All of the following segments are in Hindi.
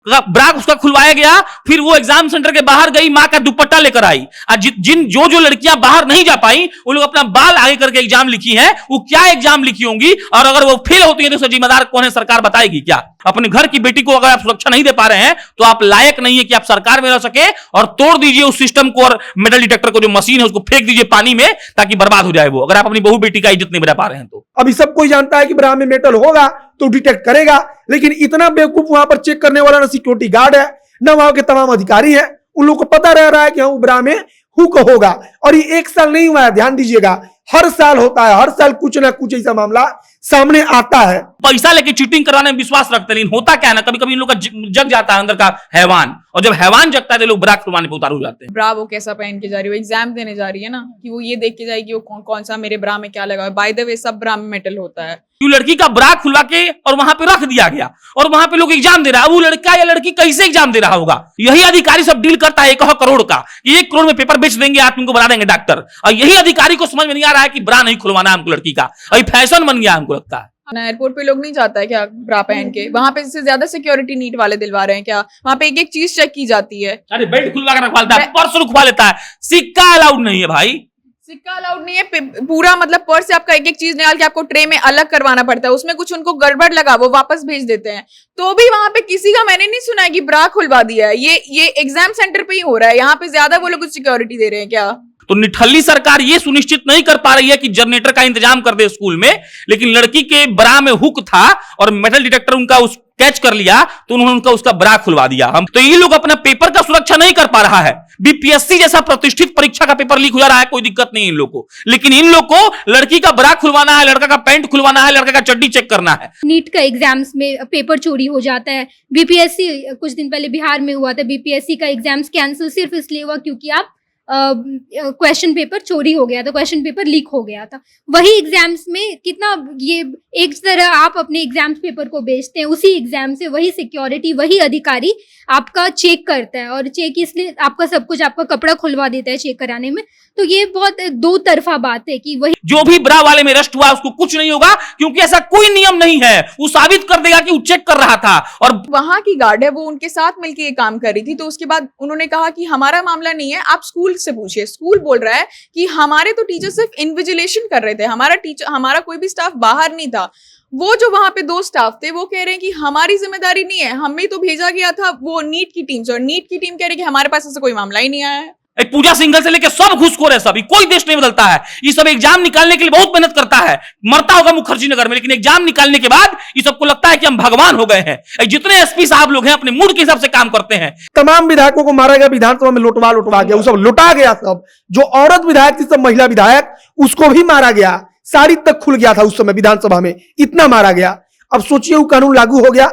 ब्रा उसका खुलवाया गया, फिर वो एग्जाम सेंटर के बाहर गई, मां का दुपट्टा लेकर आई। जिन जो लड़कियां बाहर नहीं जा पाई वो लोग अपना बाल आगे करके एग्जाम लिखी हैं। वो क्या एग्जाम लिखी होंगी, और अगर वो फेल होती है तो उसका जिम्मेदार कौन है, सरकार बताएगी क्या? अपने घर की बेटी को अगर आप सुरक्षा नहीं दे पा रहे हैं तो आप लायक नहीं है कि आप सरकार में रह सके। और तोड़ दीजिए उस सिस्टम को, और मेटल डिटेक्टर को जो मशीन है उसको फेंक दीजिए पानी में, ताकि बर्बाद हो जाए वो, अगर आप अपनी बहू बेटी का इज्जत नहीं बचा पा रहे हैं तो। अभी सब कोई जानता है कि ब्रा में मेटल होगा तो डिटेक्ट करेगा, लेकिन इतना बेवकूफ वहां पर चेक करने वाला ना सिक्योरिटी गार्ड है, ना वहां के तमाम अधिकारी है। उन लोगों को पता रह रहा है कि हाँ ब्रा में हुक होगा। और ये एक साल नहीं हुआ है, ध्यान दीजिएगा, हर साल होता है, हर साल कुछ ना कुछ ऐसा मामला सामने आता है। पैसा लेके चीटिंग कराने में विश्वास रखते हैं, लेकिन होता क्या है ना, कभी कभी इन लोग का जग जाता है अंदर का हैवान, और जब हैवान जगता है तो लोग ब्रा खुलवाने पे उतार हो जाते हैं। ब्रा वो कैसा पहन के जा रही है, वो एग्जाम देने जा रही है ना, कि वो ये देख के जाएगी वो कौन सा मेरे ब्रा में क्या लगा है। बाय द वे सब ब्रा में मेटल होता है। क्यों लड़की का ब्रा खुलवा के और वहां पे रख दिया गया, और वहां पे लोग एग्जाम दे रहा है। वो लड़का या लड़की कैसे एग्जाम दे रहा होगा? यही अधिकारी सब डील करता है 1 करोड़ का, 1 करोड़ में पेपर बेच देंगे, आप इनको बना देंगे डॉक्टर। और यही अधिकारी को समझ में नहीं आ रहा है कि ब्रा नहीं खुलवाना है हमको लड़की का, अभी फैशन बन गया हमको लगता है। एयरपोर्ट पे लोग नहीं जाता है क्या ब्रा पहन के? वहां पे इससे ज्यादा सिक्योरिटी नीट वाले दिलवा रहे हैं क्या? वहां पे एक एक चीज चेक की जाती है। अरे बेल्ट खुलवा कर रखवा लेता है, पर्स रुकवा लेता है, सिक्का अलाउड नहीं है भाई। सिक्का अलाउड नहीं है, पूरा मतलब पर्स से आपका एक एक चीज निकाल के आपको ट्रे में अलग करवाना पड़ता है। उसमें कुछ उनको गड़बड़ लगा वो वापस भेज देते हैं। तो भी वहां पे किसी का मैंने नहीं सुना है कि ब्रा खुलवा दिया है। ये एग्जाम सेंटर पे ही हो रहा है। यहाँ पे ज्यादा वो लोग सिक्योरिटी दे रहे हैं क्या? तो निठल्ली सरकार ये सुनिश्चित नहीं कर पा रही है कि जनरेटर का इंतजाम कर दे स्कूल में, लेकिन लड़की के ब्रा में हुक था और मेटल डिटेक्टर उनका उस कैच कर लिया तो उन्होंने उनका उसका ब्रा खुलवा दिया। हम तो ये लोग अपना पेपर का सुरक्षा नहीं कर पा रहा है। बीपीएससी जैसा प्रतिष्ठित परीक्षा का पेपर लीक हो जा रहा है, कोई दिक्कत नहीं इन लोग को, लेकिन इन लोग को लड़की का ब्रा खुलवाना है, लड़का का पैंट खुलवाना है, लड़का का चड्डी चेक करना है। नीट का एग्जाम्स में पेपर चोरी हो जाता है। बीपीएससी कुछ दिन पहले बिहार में हुआ था, बीपीएससी का एग्जाम्स कैंसिल सिर्फ इसलिए हुआ क्योंकि आप क्वेश्चन पेपर चोरी हो गया था, क्वेश्चन पेपर लीक हो गया था। वही एग्जाम्स में कितना ये एक तरह आप अपने एग्जाम्स पेपर को बेचते हैं, उसी एग्जाम से वही सिक्योरिटी वही अधिकारी आपका चेक करता है, और चेक इसलिए आपका सब कुछ आपका कपड़ा खुलवा देता है चेक कराने में। तो ये बहुत दो तरफा बात है कि वही जो भी ब्रा वाले में अरेस्ट हुआ उसको कुछ नहीं होगा, क्योंकि ऐसा कोई नियम नहीं है। वो साबित कर देगा कि वो चेक कर रहा था, और वहां की गार्ड है वो उनके साथ मिलकर ये काम कर रही थी। तो उसके बाद उन्होंने कहा कि हमारा मामला नहीं है, आप स्कूल से पूछिए। स्कूल बोल रहा है कि हमारे तो टीचर सिर्फ इन्विजिलेशन कर रहे थे, हमारा कोई भी स्टाफ बाहर नहीं था। वो जो वहां पे 2 स्टाफ थे वो कह रहे हैं कि हमारी जिम्मेदारी नहीं है, हमें तो भेजा गया था वो नीट की टीम से, और नीट की टीम कह रही है कि हमारे पास ऐसा कोई मामला ही नहीं आया है। एक पूजा सिंघल से लेकर सब घुसखोर है, सभी कोई देश नहीं बदलता है। ये सब एग्जाम निकालने के लिए बहुत मेहनत करता है, मरता होगा मुखर्जी नगर में, लेकिन एग्जाम निकालने के बाद ये सबको लगता है कि हम भगवान हो गए हैं। जितने एसपी साहब लोग हैं अपने मूड के हिसाब से काम करते हैं। तमाम विधायकों को मारा गया, विधानसभा में लुटवा गया, वो सब लुटा गया। सब जो औरत विधायक थी, सब महिला विधायक, उसको भी मारा गया। साड़ी तक खुल गया था उस समय विधानसभा में, इतना मारा गया। अब सोचिए वो कानून लागू हो गया।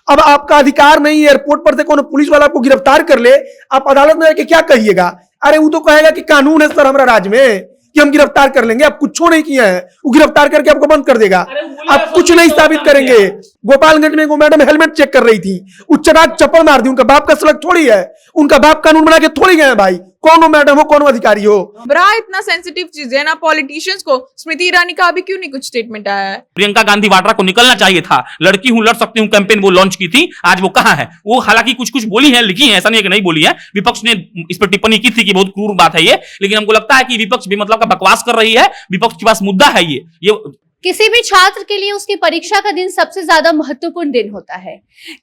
अब आपका अधिकार नहीं है, एयरपोर्ट पर से कोनो पुलिस वाला आपको गिरफ्तार कर ले, आप अदालत में जाके क्या कहिएगा? अरे वो तो कहेगा कि कानून है सर हमारा राज्य में कि हम गिरफ्तार कर लेंगे। आप कुछ नहीं किया है, वो गिरफ्तार करके आपको बंद कर देगा। आप कुछ नहीं साबित करेंगे। गोपालगंज में वो मैडम हेलमेट चेक कर रही थी, उच्चराग चप्पल मार दी। उनका बाप का सड़क थोड़ी है, उनका बाप कानून बना के थोड़ी गए भाई। कौन हो मैडम हो, कौन अधिकारी हो? ब्रा इतना सेंसिटिव चीज है ना पॉलिटिशियंस को। स्मृति ईरानी का अभी क्यों नहीं कुछ स्टेटमेंट आया है? प्रियंका गांधी वाड्रा को निकलना चाहिए था। लड़की हूं लड़ सकती हूं कैंपेन वो लॉन्च की थी, आज वो कहां है? वो हालांकि कुछ कुछ बोली है, लिखी है, ऐसा नहीं है कि नहीं बोली है। विपक्ष ने इस पर टिप्पणी की थी कि बहुत क्रूर बात है ये, लेकिन हमको लगता है कि विपक्ष भी मतलब का बकवास कर रही है। विपक्ष के पास मुद्दा है ये किसी भी छात्र के लिए उसकी परीक्षा का दिन सबसे ज्यादा महत्वपूर्ण दिन होता है।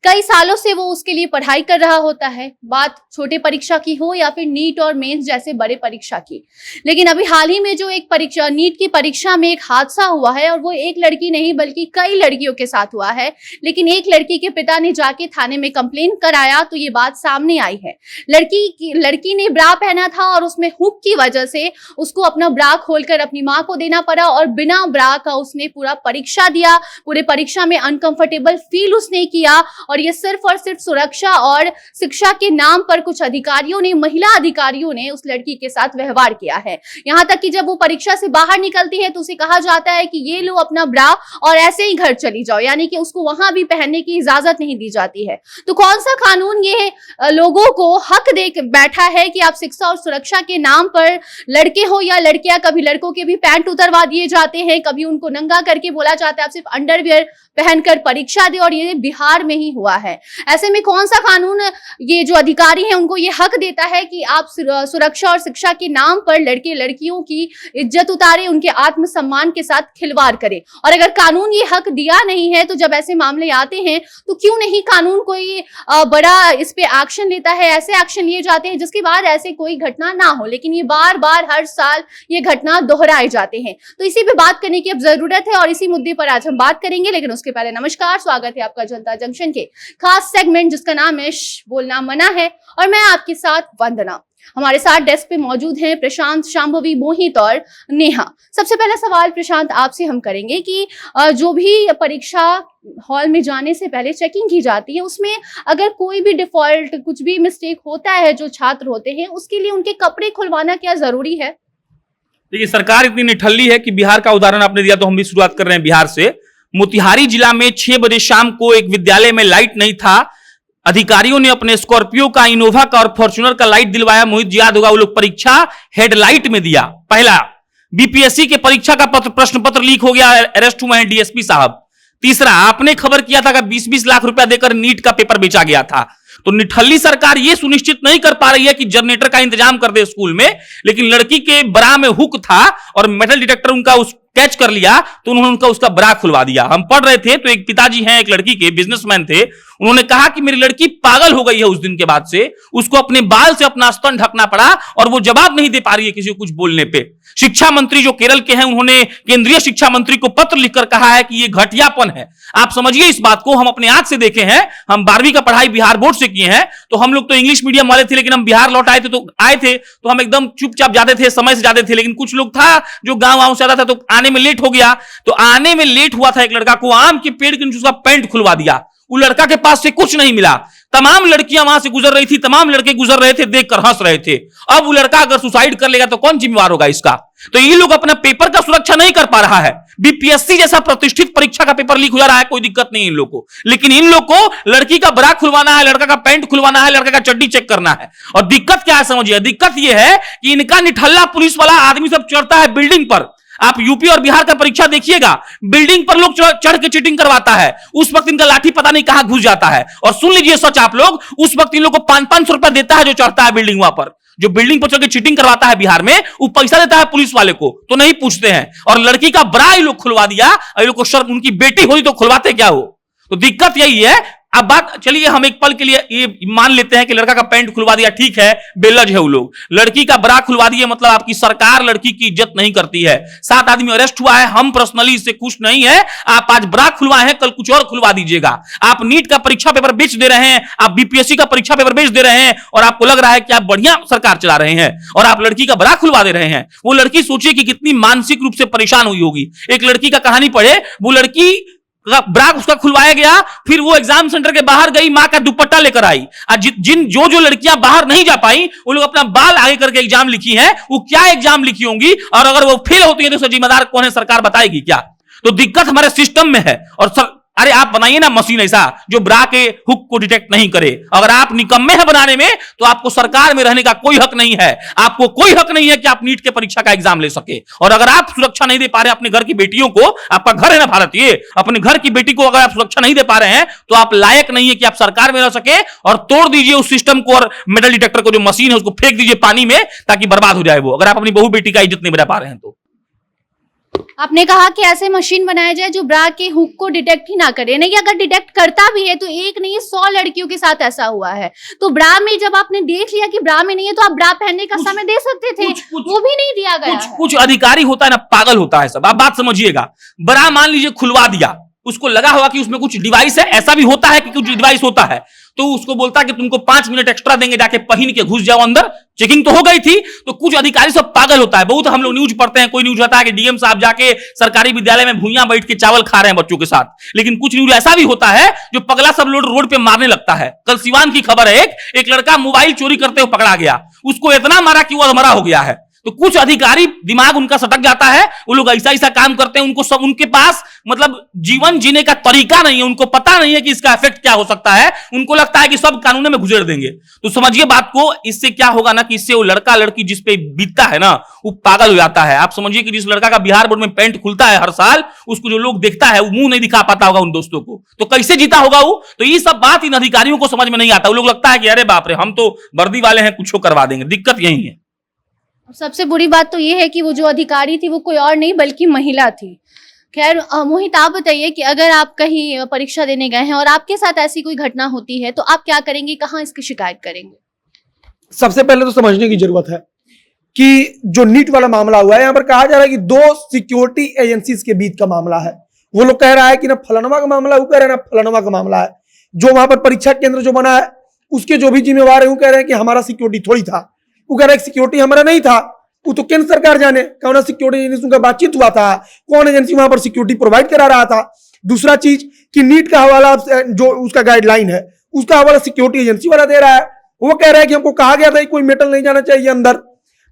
कई सालों से वो उसके लिए पढ़ाई कर रहा होता है, बात छोटे परीक्षा की हो या फिर नीट और मेंस जैसे बड़े परीक्षा की। लेकिन अभी हाल ही में जो एक परीक्षा नीट की परीक्षा में एक हादसा हुआ है, और वो एक लड़की नहीं बल्कि कई लड़कियों के साथ हुआ है। लेकिन एक लड़की के पिता ने जाके थाने में कंप्लेन कराया तो ये बात सामने आई है। लड़की ने ब्रा पहना था और उसमें हुक की वजह से उसको अपना ब्रा खोलकर अपनी माँ को देना पड़ा, और बिना ब्रा का उसने पूरा परीक्षा दिया। पूरे परीक्षा में अनकंफर्टेबल फील उसने किया, और ये सिर्फ और सिर्फ सुरक्षा और शिक्षा के नाम पर कुछ अधिकारियों ने, महिला अधिकारियों ने उस लड़की के साथ व्यवहार किया है। यहाँ तक कि जब वो परीक्षा से बाहर निकलती है तो उसे कहा जाता है कि ये लो अपना ब्रा और ऐसे ही घर चली जाओ, यानी कि उसको वहां भी पहनने की इजाजत नहीं दी जाती है। तो कौन सा कानून ये लोगों को हक दे बैठा है कि आप शिक्षा और सुरक्षा के नाम पर, लड़के हो या लड़कियां, कभी लड़कों के भी पैंट उतरवा दिए जाते हैं, कभी उनको नंगा करके बोला जाता है आप सिर्फ अंडरवियर पहनकर परीक्षा दे, और ये बिहार में ही हुआ है। ऐसे में कौन सा कानून ये जो अधिकारी हैं उनको ये हक देता है कि आप सुरक्षा और शिक्षा के नाम पर लड़के लड़कियों की इज्जत उतारे, उनके आत्मसम्मान के साथ खिलवाड़ करे? और अगर कानून ये हक दिया नहीं है तो जब ऐसे मामले आते हैं तो क्यों नहीं कानून कोई बड़ा इस पे एक्शन लेता है? ऐसे एक्शन लिए जाते हैं जिसके बाद ऐसे कोई घटना ना हो, लेकिन ये बार बार हर साल ये घटना दोहराए जाते हैं। तो इसी पे बात करने की अब जरूरत है और इसी मुद्दे पर आज हम बात करेंगे। लेकिन उसके पहले नमस्कार, स्वागत है आपका जनता जंक्शन के खास सेगमेंट जिसका नाम है बोलना मना है, और मैं आपके साथ वंदना। हमारे साथ डेस्क पे मौजूद हैं प्रशांत, शांभवी, मोहित और नेहा। सबसे पहला सवाल प्रशांत आपसे हम करेंगे कि जो भी परीक्षा हॉल में जाने से पहले चेकिंग की जाती है उसमें अगर कोई भी डिफॉल्ट, कुछ भी मिस्टेक होता है जो छात्र होते हैं, उसके लिए उनके कपड़े खुलवाना क्या जरूरी है? देखिए, सरकार इतनी निठल्ली है कि बिहार का उदाहरण आपने दिया तो हम भी शुरुआत कर रहे हैं बिहार से। मोतिहारी जिला में 6 बजे शाम को एक विद्यालय में लाइट नहीं था, अधिकारियों ने अपने स्कॉर्पियो का, इनोवा का और फॉर्च्यूनर का लाइट दिलवाया। मोहित याद होगा, वो लोग परीक्षा हेडलाइट में दिया। पहला, बीपीएससी के परीक्षा का प्रश्न पत्र लीक हो गया, अरेस्ट हुए हैं डीएसपी साहब। तीसरा, आपने खबर किया था कि 20-20 लाख रुपया देकर नीट का पेपर बेचा गया था। तो निठल्ली सरकार यह सुनिश्चित नहीं कर पा रही है कि जनरेटर का इंतजाम कर दे स्कूल में, लेकिन लड़की के बरा में हुक था और मेटल डिटेक्टर उनका उस कैच कर लिया तो उन्होंने उसका बरा खुलवा दिया। हम पढ़ रहे थे तो एक पिताजी हैं, एक लड़की के बिजनेसमैन थे, उन्होंने कहा कि मेरी लड़की पागल हो गई है। उस दिन के बाद से उसको अपने बाल से अपना स्तन ढकना पड़ा और वो जवाब नहीं दे पा रही है किसी को कुछ बोलने पे। शिक्षा मंत्री जो केरल के हैं, उन्होंने केंद्रीय शिक्षा मंत्री को पत्र लिखकर कहा है कि ये घटियापन है। आप समझिए इस बात को, हम अपने आंख से देखे हैं। हम 12वीं का पढ़ाई बिहार बोर्ड से किए हैं, तो हम लोग तो इंग्लिश मीडियम वाले थे, लेकिन हम बिहार लौट आए थे तो हम एकदम चुपचाप जाते थे, समय से जाते थे। लेकिन कुछ लोग था जो गांव से आता था तो आने में लेट हो गया। तो आने में लेट हुआ था एक लड़का को आम के पेड़ के नीचे उसका पैंट खुलवा दिया। वो लड़का के पास से कुछ नहीं मिला। तमाम लड़कियां वहां से गुजर रही थी, तमाम लड़के गुजर रहे थे, देखकर हंस रहे थे। अब वो लड़का अगर सुसाइड कर लेगा तो कौन जिम्मेवार होगा इसका? तो ये लोग अपना पेपर का सुरक्षा नहीं कर पा रहा है। बीपीएससी जैसा प्रतिष्ठित परीक्षा का पेपर लीक हो जा रहा है, कोई दिक्कत नहीं इन लोग को, लेकिन इन लोग को लड़की का बरा खुलवाना है, लड़का का पैंट खुलवाना है, लड़का का चड्डी चेक करना है। और दिक्कत क्या है समझिए, दिक्कत यह है कि इनका निठल्ला पुलिस वाला आदमी सब चढ़ता है बिल्डिंग पर। आप यूपी और बिहार का परीक्षा देखिएगा, बिल्डिंग पर लोग चढ़ के चीटिंग करवाता है, उस वक्त इनका लाठी पता नहीं कहां घुस जाता है। और सुन लीजिए सच आप लोग, उस वक्त इन लोग को 500-500 रुपया देता है जो चढ़ता है बिल्डिंग वहां पर। जो बिल्डिंग पर चढ़ के चीटिंग करवाता है बिहार में, वो पैसा देता है पुलिस वाले को, तो नहीं पूछते हैं। और लड़की का बरा ये लोग खुलवा दिया, ये लोग को शर्म, उनकी बेटी होती तो खुलवाते क्या हो? तो दिक्कत यही है। अब बात चलिए, हम एक पल के लिए ये मान लेते हैं कि लड़का का पैंट खुलवा दिया, ठीक है, बेलज है वो लोग। लड़की का बरा खुलवा दिया मतलब आपकी सरकार लड़की की इज्जत नहीं करती है। 7 आदमी अरेस्ट हुआ है, हम पर्सनली इससे खुश नहीं है। आप आज बरा खुलवाए हैं, कल कुछ और खुलवा दीजिएगा। आप नीट का परीक्षा पेपर बेच दे रहे हैं, आप बीपीएससी का परीक्षा पेपर बेच दे रहे हैं, और आपको लग रहा है कि आप बढ़िया सरकार चला रहे हैं, और आप लड़की का बरा खुलवा दे रहे हैं। वो लड़की सोचिए कि कितनी मानसिक रूप से परेशान हुई होगी। एक लड़की का कहानी पढ़े, वो लड़की ब्रा उसका खुलवाया गया, फिर वो एग्जाम सेंटर के बाहर गई, मां का दुपट्टा लेकर आई। जो लड़कियां बाहर नहीं जा पाई, वो लोग अपना बाल आगे करके एग्जाम लिखी हैं। वो क्या एग्जाम लिखी होंगी, और अगर वो फेल होती है तो उसका जिम्मेदार कौन है, सरकार बताएगी क्या? तो दिक्कत हमारे सिस्टम में है। और अरे आप बनाइए ना मशीन ऐसा जो ब्रा के हुक को डिटेक्ट नहीं करे। अगर आप निकम्मे हैं बनाने में, तो आपको सरकार में रहने का कोई हक नहीं है। आपको कोई हक नहीं है कि आप नीट के परीक्षा का एग्जाम ले सके। और अगर आप सुरक्षा नहीं दे पा रहे अपने घर की बेटियों को, आपका घर है ना भारत, ये अपने घर की बेटी को अगर आप सुरक्षा नहीं दे पा रहे हैं, तो आप लायक नहीं है कि आप सरकार में रह सके। और तोड़ दीजिए उस सिस्टम को, और मेटल डिटेक्टर को जो मशीन है उसको फेंक दीजिए पानी में, ताकि बर्बाद हो जाए वो, अगर आप अपनी बहू बेटी का इज्जत नहीं बचा पा रहे हैं तो। आपने कहा कि ऐसे मशीन बनाया जाए जो ब्रा के हुक को डिटेक्ट ही ना करे। नहीं, अगर डिटेक्ट करता भी है तो एक नहीं 100 लड़कियों के साथ ऐसा हुआ है। तो ब्रा में जब आपने देख लिया कि ब्रा में नहीं है, तो आप ब्रा पहनने का समय दे सकते थे, वो भी नहीं दिया गया। कुछ अधिकारी होता है ना, पागल होता है सब। आप बात समझिएगा, ब्रा मान लीजिए खुलवा दिया, उसको लगा होगा कि उसमें कुछ डिवाइस है, ऐसा भी होता है कि कुछ डिवाइस होता है, तो उसको बोलता है कि तुमको 5 मिनट एक्स्ट्रा देंगे, जाके पहन के घुस जाओ अंदर। चेकिंग तो हो गई थी। तो कुछ अधिकारी सब पागल होता है। बहुत हम लोग न्यूज पढ़ते हैं, कोई न्यूज होता है कि डीएम साहब जाके सरकारी विद्यालय में भूइयां बैठ के चावल खा रहे हैं बच्चों के साथ, लेकिन कुछ न्यूज ऐसा भी होता है जो पगला सब लोग रोड पे मारने लगता है। कल सिवान की खबर है, एक लड़का मोबाइल चोरी करते हुए पकड़ा गया, उसको इतना मारा कि वो अधमरा हो गया है। तो कुछ अधिकारी दिमाग उनका सटक जाता है, वो लोग ऐसा ऐसा काम करते हैं, उनको सब उनके पास मतलब जीवन जीने का तरीका नहीं है, उनको पता नहीं है कि इसका इफेक्ट क्या हो सकता है, उनको लगता है कि सब कानून में घुसेड़ देंगे। तो समझिए बात को, इससे क्या होगा ना कि इससे वो लड़का लड़की जिस पे बीतता है ना वो पागल हो जाता है। आप समझिए कि जिस लड़का का बिहार बोर्ड में पैंट खुलता है हर साल, उसको जो लोग देखता है वो मुंह नहीं दिखा पाता होगा उन दोस्तों को, तो कैसे जीता होगा वो। तो ये सब बात इन अधिकारियों को समझ में नहीं आता, वो लोग लगता है कि अरे बाप रे हम तो वर्दी वाले हैं, कुछ करवा देंगे। दिक्कत यही है। सबसे बुरी बात तो ये है कि वो जो अधिकारी थी वो कोई और नहीं बल्कि महिला थी। खैर मोहित, आप बताइए कि अगर आप कहीं परीक्षा देने गए हैं और आपके साथ ऐसी कोई घटना होती है तो आप क्या करेंगे, कहाँ इसकी शिकायत करेंगे? सबसे पहले तो समझने की जरूरत है कि जो नीट वाला मामला हुआ है, यहाँ पर कहा जा रहा है कि दो सिक्योरिटी एजेंसीज के बीच का मामला है। वो लोग कह रहा है कि ना फलानवा का मामला, वो कह रहे हैं ना फलानवा का मामला है। जो वहां पर परीक्षा केंद्र जो बना है उसके जो भी जिम्मेवार है वो कह रहे हैं कि हमारा सिक्योरिटी थोड़ी था, वो कह रहे हैं सिक्योरिटी हमारा नहीं था, वो तो केंद्र सरकार जाने कौन सिक्योरिटी एजेंसी का बातचीत हुआ था, कौन एजेंसी वहां पर सिक्योरिटी प्रोवाइड करा रहा था। दूसरा चीज कि नीट का हवाला जो उसका गाइडलाइन है उसका हवाला सिक्योरिटी एजेंसी वाला दे रहा है। वो कह रहा है कि हमको कहा गया था कि कोई मेटल नहीं जाना चाहिए अंदर,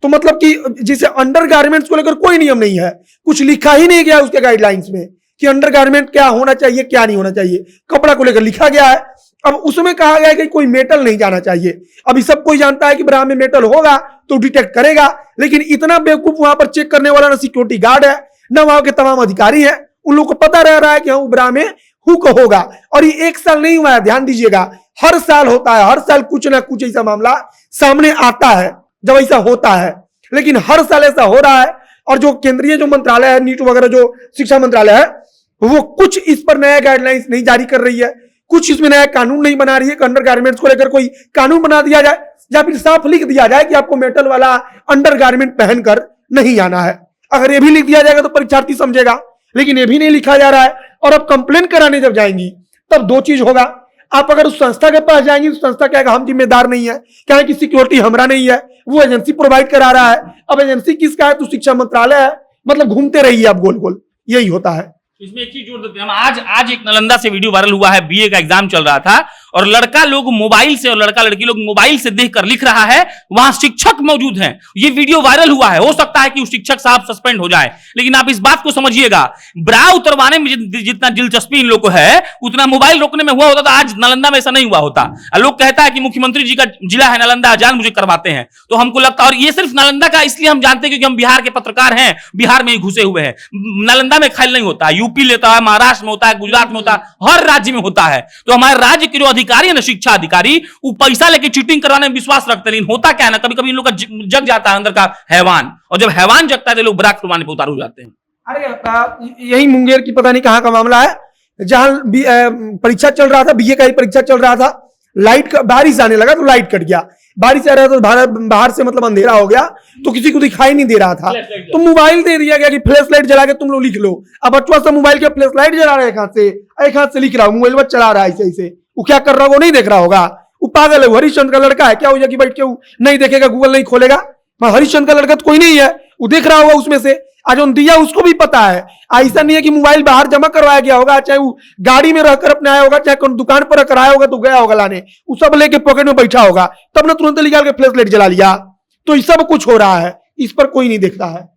तो मतलब कि जैसे अंडर गारमेंट्स को लेकर कोई नियम नहीं है, कुछ लिखा ही नहीं गया उसके गाइडलाइंस में कि अंडर गारमेंट क्या होना चाहिए क्या नहीं होना चाहिए। कपड़ा को लेकर लिखा गया है, अब उसमें कहा गया है कि कोई मेटल नहीं जाना चाहिए। अभी सब कोई जानता है कि ब्रा में मेटल होगा तो डिटेक्ट करेगा, लेकिन इतना बेवकूफ वहां पर चेक करने वाला ना सिक्योरिटी गार्ड है ना वहां के तमाम अधिकारी हैं। उन लोगों को पता रह रहा है कि हाँ ब्रा में हुक होगा, और ये एक साल नहीं हुआ है, ध्यान दीजिएगा, हर साल होता है, हर साल कुछ ना कुछ ऐसा मामला सामने आता है जब ऐसा होता है, लेकिन हर साल ऐसा हो रहा है। और जो केंद्रीय जो मंत्रालय है, नीट वगैरह जो शिक्षा मंत्रालय है, वो कुछ इस पर नया गाइडलाइंस नहीं जारी कर रही है, कुछ इसमें नया कानून नहीं बना रही है। अंडर गारमेंट्स को लेकर कोई कानून बना दिया जाए या फिर साफ लिख दिया जाए कि आपको मेटल वाला अंडर गारमेंट पहनकर नहीं आना है। अगर ये भी लिख दिया जाएगा तो परीक्षार्थी समझेगा, लेकिन ये भी नहीं लिखा जा रहा है। और अब कंप्लेन कराने जब जाएंगी तब दो चीज होगा, आप अगर उस संस्था के पास जाएंगी तो संस्था कहेगा हम जिम्मेदार नहीं है, क्या है कि सिक्योरिटी हमारा नहीं है, वो एजेंसी प्रोवाइड करा रहा है। अब एजेंसी किसका है तो शिक्षा मंत्रालय है, मतलब घूमते रहिए आप गोल गोल, यही होता है। इसमें एक चीज जोड़ देते हैं हम, आज एक नालंदा से वीडियो वायरल हुआ है, बीए का एग्जाम चल रहा था और लड़का लोग मोबाइल से और लड़का लड़की लोग मोबाइल से देखकर लिख रहा है, वहां शिक्षक मौजूद हैं, ये वीडियो वायरल हुआ है। हो सकता है कि उस शिक्षक साहब सस्पेंड हो जाए, लेकिन आप इस बात को समझिएगा, ब्रा उतरवाने में जितना दिलचस्पी इन लोग को है उतना मोबाइल रोकने में हुआ होता तो आज नालंदा में ऐसा नहीं हुआ होता। लोग कहता है कि मुख्यमंत्री जी का जिला है नालंदा, जान मुझे करवाते हैं, तो हमको लगता है, और ये सिर्फ नालंदा का इसलिए हम जानते हैं क्योंकि हम बिहार के पत्रकार हैं, बिहार में ही घुसे हुए हैं। नालंदा में खेल नहीं होता, यूपी लेता है, महाराष्ट्र में होता है, गुजरात में होता है, हर राज्य में होता है। तो हमारे राज्य के जो अधिकारी है ना, शिक्षा अधिकारी, वो पैसा लेके चीटिंग करवाने में विश्वास रखते हैं, लेकिन होता क्या है ना, कभी कभी इन लोग का जग जाता है अंदर का हैवान, और जब हैवान जगता है तो लोग बरात खुलवाने पर उतार हो जाते हैं। अरे यही मुंगेर की पता नहीं कहां का मामला है, जहां परीक्षा चल रहा था, बीए का ही परीक्षा चल रहा था, लाइट का बारिश आने लगा तो लाइट कट गया, बारिश आ रहा था तो बाहर से मतलब अंधेरा हो गया तो किसी को दिखाई नहीं दे रहा था, तो मोबाइल दे दिया गया कि फ्लैश लाइट जला के तुम लोग लिख लो। अब बच्चा सब मोबाइल के फ्लैश लाइट जला रहा है, एक हाथ से लिख रहा, मोबाइल पर चला रहा है ऐसे, वो क्या कर रहा है वो नहीं देख रहा होगा, वो पागल है, वो हरिश्चंद्र का लड़का है, क्या हो जाए कि बैठ के वो नहीं देखेगा, गूगल नहीं खोलेगा, हरिश्चंद्र का लड़का तो कोई नहीं है, वो देख रहा होगा उसमें से, आज उन दिया उसको भी पता है। ऐसा नहीं है कि मोबाइल बाहर जमा करवाया गया होगा, चाहे वो गाड़ी में रहकर अपने आया होगा, चाहे दुकान पर रखकर आया होगा तो गया होगा लाने, वो सब लेके पॉकेट में बैठा होगा, तब ना तुरंत निकाल के फ्लैश लाइट जला लिया। तो ये सब कुछ हो रहा है, इस पर कोई नहीं देखता है।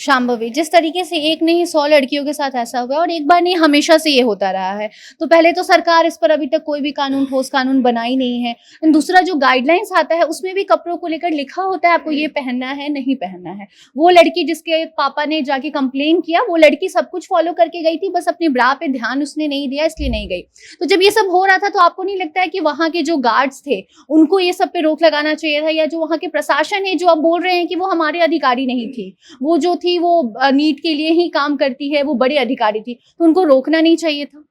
शांभवी, जिस तरीके से एक नहीं 100 लड़कियों के साथ ऐसा हुआ और एक बार नहीं हमेशा से ये होता रहा है, तो पहले तो सरकार इस पर अभी तक कोई भी ठोस कानून बना ही नहीं है। दूसरा जो गाइडलाइंस आता है उसमें भी कपड़ों को लेकर लिखा होता है आपको ये पहनना है नहीं पहनना है। वो लड़की जिसके पापा ने जाके कंप्लेन किया, वो लड़की सब कुछ फॉलो करके गई थी, बस अपने ब्रा पे ध्यान उसने नहीं दिया इसलिए नहीं गई। तो जब ये सब हो रहा था तो आपको नहीं लगता है कि वहां के जो गार्ड्स थे उनको ये सब पे रोक लगाना चाहिए था, या जो वहां के प्रशासन है जो आप बोल रहे हैं कि वो हमारे अधिकारी नहीं थी, वो जो थी वो नीट के लिए ही काम करती है, वो बड़े अधिकारी थी, तो उनको रोकना नहीं चाहिए था?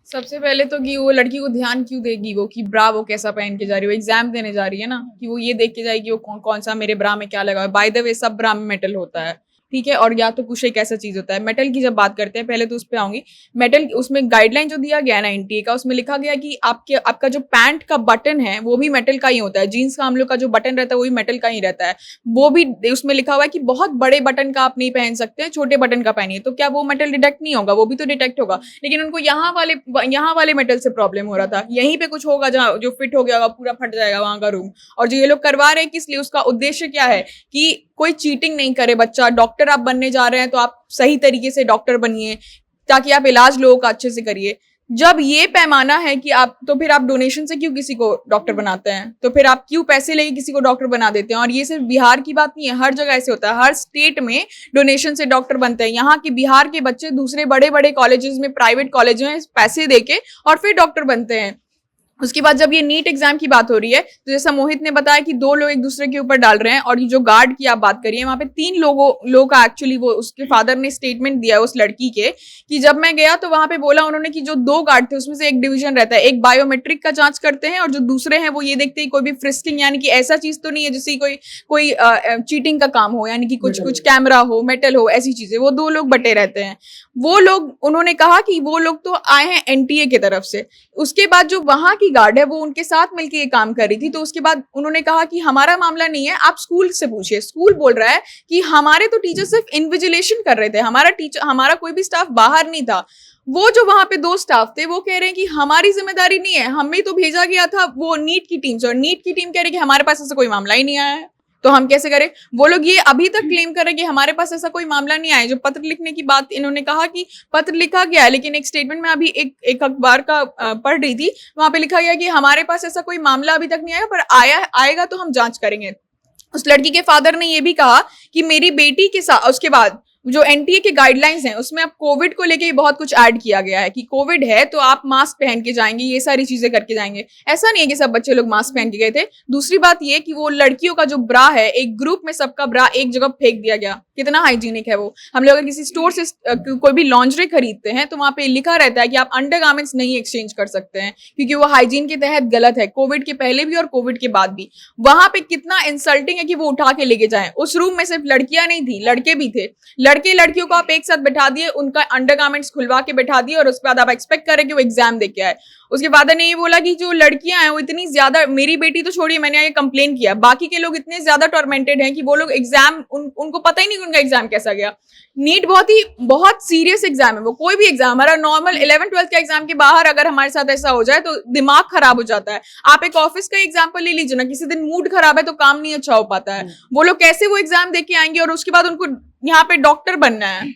सबसे पहले तो कि वो लड़की को ध्यान क्यों देगी वो कि ब्रा वो कैसा पहन के जा रही है, वो एग्जाम देने जा रही है ना, कि वो ये देख के जाएगी वो कौन सा मेरे ब्रा में क्या लगा है। बाय द वे सब ब्रा में मेटल होता है, ठीक है, और या तो कुछ एक ऐसा चीज होता है। मेटल की जब बात करते हैं, पहले तो उस पे आऊंगी। मेटल उसमें गाइडलाइन जो दिया गया है ना एनटीए का, उसमें लिखा गया कि आपका जो पैंट का बटन है वो भी मेटल का ही होता है। जीन्स का हम लोग का जो बटन रहता है वो भी मेटल का ही रहता है। वो भी उसमें लिखा हुआ है कि बहुत बड़े बटन का आप नहीं पहन सकते हैं, छोटे बटन का पहनिए। तो क्या वो मेटल डिटेक्ट नहीं होगा? वो भी तो डिटेक्ट होगा। लेकिन उनको यहाँ वाले मेटल से प्रॉब्लम हो रहा था। यहीं पे कुछ होगा जहाँ जो फिट हो गया होगा, पूरा फट जाएगा वहां का रूम। और जो ये लोग करवा रहे हैं किस लिए, उसका उद्देश्य क्या है कि कोई चीटिंग नहीं करे बच्चा। डॉक्टर आप बनने जा रहे हैं तो आप सही तरीके से डॉक्टर बनिए, ताकि आप इलाज लोगों का अच्छे से करिए। जब ये पैमाना है कि तो फिर आप डोनेशन से क्यों किसी को डॉक्टर बनाते हैं? तो फिर आप क्यों पैसे लेके किसी को डॉक्टर बना देते हैं? और ये सिर्फ बिहार की बात नहीं है, हर जगह ऐसे होता है। हर स्टेट में डोनेशन से डॉक्टर बनते हैं। यहाँ के बिहार के बच्चे दूसरे बड़े बड़े कॉलेजेस में, प्राइवेट कॉलेज में पैसे देके और फिर डॉक्टर बनते हैं। उसके बाद जब ये नीट एग्जाम की बात हो रही है, तो जैसा मोहित ने बताया कि 2 लोग एक दूसरे के ऊपर डाल रहे हैं। और ये जो गार्ड की आप बात करिए, वहां पे 3 लोगों का एक्चुअली वो उसके फादर ने स्टेटमेंट दिया उस लड़की के, कि जब मैं गया तो वहां पे बोला उन्होंने कि जो 2 गार्ड थे उसमें से एक डिवीजन रहता है, एक बायोमेट्रिक का जांच करते हैं और जो दूसरे हैं वो ये देखते हैं कोई भी फ्रिस्किंग, यानी कि ऐसा चीज तो नहीं है जिससे कोई चीटिंग का काम हो, यानी कि कुछ कैमरा हो, मेटल हो, ऐसी चीजें। वो 2 लोग बटे रहते हैं। वो लोग, उन्होंने कहा कि वो लोग तो आए हैं एनटीए की तरफ से। उसके बाद जो वहां की गार्ड है वो उनके साथ मिलकर ये काम कर रही थी। तो उसके बाद उन्होंने कहा कि हमारा मामला नहीं है, आप स्कूल से पूछिए। स्कूल बोल रहा है कि हमारे तो टीचर सिर्फ इन्विजिलेशन कर रहे थे, हमारा कोई भी स्टाफ बाहर नहीं था। वो जो वहां पे 2 स्टाफ थे वो कह रहे हैं कि हमारी जिम्मेदारी नहीं है, हमें तो भेजा गया था वो नीट की टीम से, और नीट की टीम कह रही है कि हमारे पास ऐसा कोई मामला ही नहीं आया है, तो हम कैसे करें? वो लोग ये अभी तक क्लेम कर रहे हैं कि हमारे पास ऐसा कोई मामला नहीं आया। जो पत्र लिखने की बात इन्होंने कहा कि पत्र लिखा गया है, लेकिन एक स्टेटमेंट में अभी एक अखबार का पढ़ रही थी, वहां पे लिखा गया कि हमारे पास ऐसा कोई मामला अभी तक नहीं आया, पर आएगा तो हम जांच करेंगे। उस लड़की के फादर ने ये भी कहा कि मेरी बेटी के साथ, उसके बाद जो एनटीए के गाइडलाइंस हैं उसमें अब कोविड को लेके बहुत कुछ ऐड किया गया है कि कोविड है तो आप मास्क पहन के जाएंगे, ये सारी चीजें करके जाएंगे। ऐसा नहीं है कि सब बच्चे लोग मास्क पहन के गए थे। दूसरी बात ये कि वो लड़कियों का जो ब्रा है, एक ग्रुप में सबका ब्रा एक जगह फेंक दिया गया। कितना हाइजीनिक है वो। हम लोग अगर किसी स्टोर से कोई भी लॉन्ड्री खरीदते हैं तो वहां पे लिखा रहता है कि आप अंडरगारमेंट्स नहीं एक्सचेंज कर सकते हैं, क्योंकि वो हाइजीन के तहत गलत है, कोविड के पहले भी और कोविड के बाद भी। वहां पे कितना इंसल्टिंग है कि वो उठा के लेके जाएं। उस रूम में सिर्फ लड़कियां नहीं थी, लड़के भी थे। लड़कियों को आप एक साथ बैठा दिए, उनका अंडरगारमेंट्स खुलवा के बैठा दिए, और उसके बाद आप एक्सपेक्ट कर रहे कि वो एग्जाम दे के आए। उसके फादर ने ये बोला कि जो लड़कियां हैं वो इतनी ज्यादा, मेरी बेटी तो छोड़िए, मैंने ये कंप्लेन किया, बाकी के लोग इतने ज्यादा टॉर्मेंटेड हैं कि वो लोग एग्जाम, उनको पता ही नहीं उनका एग्जाम कैसा गया। नीट बहुत सीरियस एग्जाम है वो। कोई भी एग्जाम, हमारा नॉर्मल 11th-12th का एग्जाम के बाहर अगर हमारे साथ ऐसा हो जाए तो दिमाग खराब हो जाता है। आप एक ऑफिस का एग्जाम्पल ले लीजिए ना, किसी दिन मूड खराब है तो काम नहीं अच्छा हो पाता है। वो लोग कैसे वो एग्जाम दे के आएंगे और उसके बाद उनको यहाँ पे डॉक्टर बनना है।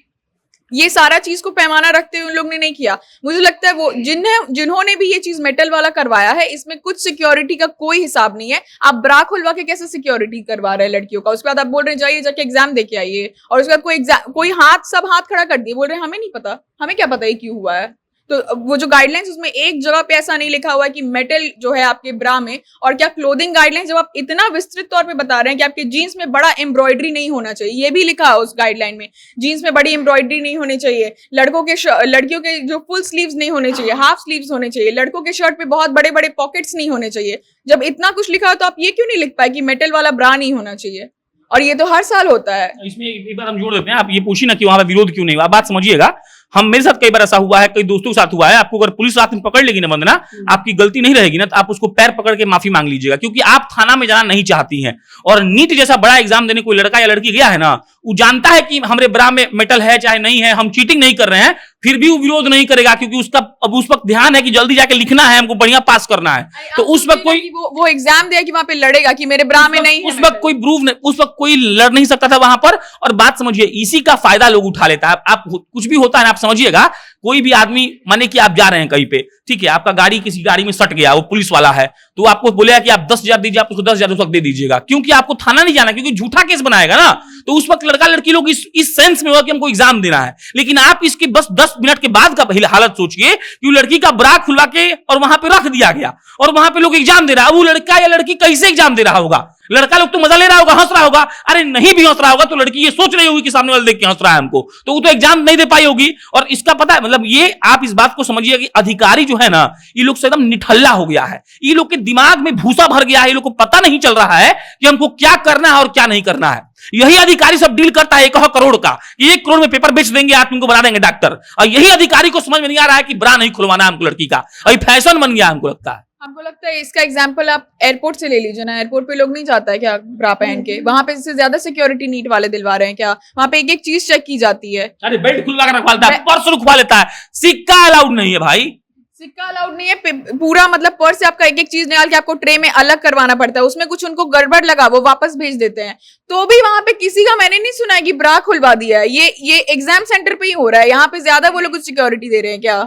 ये सारा चीज को पैमाना रखते हुए उन लोग ने नहीं किया। मुझे लगता है वो जिन्होंने भी ये चीज मेटल वाला करवाया है, इसमें कुछ सिक्योरिटी का कोई हिसाब नहीं है। आप ब्रा खुलवा के कैसे सिक्योरिटी करवा रहे हैं लड़कियों का? उसके बाद आप बोल रहे हैं जाइए जाके एग्जाम दे के आइए, और उसके बाद कोई सब हाथ खड़ा कर दिए, बोल रहे हैं हमें नहीं पता, हमें क्या पता ये क्यों हुआ है। तो वो जो गाइडलाइंस, उसमें एक जगह पे ऐसा नहीं लिखा हुआ है कि मेटल जो है आपके ब्रा में। और क्या क्लोथिंग गाइडलाइंस, जब आप इतना विस्तृत तौर पे बता रहे हैं कि आपके जीन्स में बड़ा एम्ब्रॉयडरी नहीं होना चाहिए, ये भी लिखा है उस गाइडलाइन में, जीन्स में बड़ी एम्ब्रॉयडरी नहीं होनी चाहिए, लड़कियों के जो फुल स्लीव्स नहीं होने चाहिए, हाफ स्लीव्स होने चाहिए, लड़कों के शर्ट पे बहुत बड़े बड़े पॉकेट्स नहीं होने चाहिए। जब इतना कुछ लिखा हो तो आप ये क्यों नहीं लिख पाए कि मेटल वाला ब्रा नहीं होना चाहिए? और ये तो हर साल होता है। इसमें एक बार हम जोड़ देते हैं, आप ये पूछिए ना कि वहां पर विरोध क्यों नहीं हुआ। बात समझिएगा, मेरे साथ कई बार ऐसा हुआ है, कई दोस्तों के साथ हुआ है। आपको अगर पुलिस रात में पकड़ लेगी ना वंदना, आपकी गलती नहीं रहेगी ना, तो आप उसको पैर पकड़ के माफी मांग लीजिएगा, क्योंकि आप थाना में जाना नहीं चाहती हैं। और नीट जैसा बड़ा एग्जाम देने कोई लड़का या लड़की गया है ना, वो जानता है कि हमारे ब्रा में मेटल है चाहे नहीं है, हम चीटिंग नहीं कर रहे हैं, फिर भी वो विरोध नहीं करेगा, क्योंकि उसका अब उस वक्त ध्यान है कि जल्दी जाके लिखना है, हमको बढ़िया पास करना है। तो उस वक्त कोई वो एग्जाम दिया कि वहां पे लड़ेगा कि मेरे ब्रा में नहीं, उस वक्त कोई प्रूफ नहीं, उस वक्त कोई लड़ नहीं सकता था वहां पर। और बात समझिए, इसी का फायदा लोग उठा लेता है। आप कुछ भी होता है ना, आप समझिएगा, कोई भी आदमी, माने कि आप जा रहे हैं कहीं पे, ठीक है, आपका गाड़ी किसी गाड़ी में सट गया, वो पुलिस वाला है, तो आपको बोलेगा कि आप 10,000 दीजिए, आप उसको 10,000 उस वक्त दे दीजिएगा, क्योंकि आपको थाना नहीं जाना, क्योंकि झूठा केस बनाएगा ना। तो उस वक्त लड़का लड़की लोग इस सेंस में होगा कि हमको एग्जाम देना है। लेकिन आप इसके बस 10 मिनट के बाद का हालत सोचिए कि लड़की का ब्रा खुलवा के और वहां पे रख दिया गया, और वहां पे लोग एग्जाम दे रहा है। वो लड़का या लड़की कैसे एग्जाम दे रहा होगा? लड़का लोग तो मजा ले रहा होगा, हंस रहा होगा। अरे नहीं भी हंस रहा होगा तो लड़की ये सोच रही होगी कि सामने वाले देख के हंस रहा है हमको, तो वो तो एग्जाम नहीं दे पाई होगी। और इसका पता है, मतलब ये आप इस बात को समझिए कि अधिकारी जो है ना, ये लोग से एकदम निठल्ला हो गया है, ये लोग के दिमाग में भूसा भर गया है, ये लोग को पता नहीं चल रहा है कि हमको क्या करना है और क्या नहीं करना है। यही अधिकारी सब डील करता है 1 करोड़ का, 1 करोड़ में पेपर बेच देंगे, आप तुमको बना देंगे डॉक्टर। और यही अधिकारी को समझ में नहीं आ रहा है कि ब्रा नहीं खुलवाना हमको लड़की का, अभी फैशन बन गया हमको लगता है। हमको लगता है इसका एग्जांपल आप एयरपोर्ट से ले लीजिए ना, एयरपोर्ट पे लोग नहीं जाता है क्या ब्रा पहन के, वहां पे इससे ज्यादा सिक्योरिटी नीट वाले दिलवा रहे हैं क्या, वहां पे एक एक चीज चेक की जाती है। अरे बेल्ट खुलवा कर रखवा लेता है, पर्स रुकवा लेता है, सिक्का अलाउड नहीं है भाई, सिक्का अलाउड नहीं है, पूरा मतलब पर्स से आपका एक एक चीज निकाल के आपको ट्रे में अलग करवाना पड़ता है, उसमें कुछ उनको गड़बड़ लगा वो वापस भेज देते हैं। तो भी वहां पे किसी का मैंने नहीं सुना है कि ब्रा खुलवा दिया है, ये एग्जाम सेंटर पे ही हो रहा है, यहाँ पे ज्यादा वो लोग कुछ सिक्योरिटी दे रहे हैं क्या।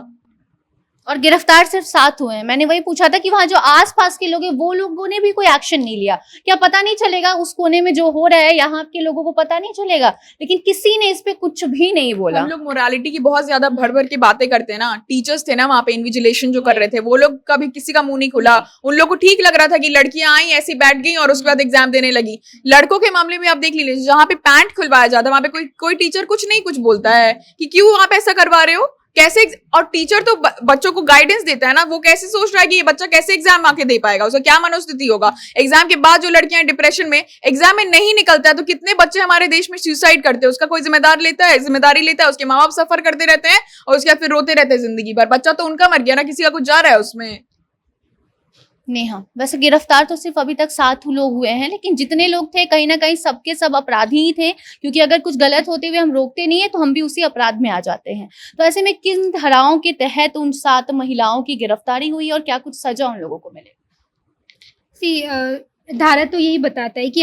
और गिरफ्तार सिर्फ 7 हुए हैं। मैंने वही पूछा था कि वहां जो आसपास के लोग हैं वो लोगों ने भी कोई एक्शन नहीं लिया, क्या पता नहीं चलेगा उस कोने में जो हो रहा है यहाँ के लोगों को पता नहीं चलेगा, लेकिन किसी ने इस पे कुछ भी नहीं बोला। हम लोग मोरालिटी की बहुत ज्यादा भर भर के बातें करते हैं ना, टीचर्स थे ना वहाँ पे इन्विजिलेशन जो कर रहे थे, वो लोग कभी किसी का मुंह नहीं खुला, उन लोग को ठीक लग रहा था कि लड़कियां आई ऐसी बैठ गई और उसके बाद एग्जाम देने लगी। लड़कों के मामले में आप देख लीजिए, जहाँ पे पैंट खुलवाया जाता है वहां पे कोई टीचर कुछ नहीं कुछ बोलता है कि क्यों आप ऐसा करवा रहे हो, कैसे। और टीचर तो बच्चों को गाइडेंस देता है ना, वो कैसे सोच रहा है कि ये बच्चा कैसे एग्जाम आके दे पाएगा, उसका क्या मनोस्थिति होगा। एग्जाम के बाद जो लड़कियां डिप्रेशन में एग्जाम में नहीं निकलता है, तो कितने बच्चे हमारे देश में सुसाइड करते हैं, उसका कोई जिम्मेदारी लेता है, उसके माँ बाप सफर करते रहते हैं और उसके बाद फिर रोते रहते हैं जिंदगी भर। बच्चा तो उनका मर गया ना, किसी का कुछ जा रहा है उसमें। नेहा, वैसे गिरफ्तार तो सिर्फ अभी तक 7 लोग हुए हैं, लेकिन जितने लोग थे कहीं ना कहीं सबके सब अपराधी ही थे, क्योंकि अगर कुछ गलत होते हुए हम रोकते नहीं है तो हम भी उसी अपराध में आ जाते हैं। तो ऐसे में किन धाराओं के तहत उन 7 महिलाओं की गिरफ्तारी हुई और क्या कुछ सजा उन लोगों को मिलेगी? धारा तो यही बताता है कि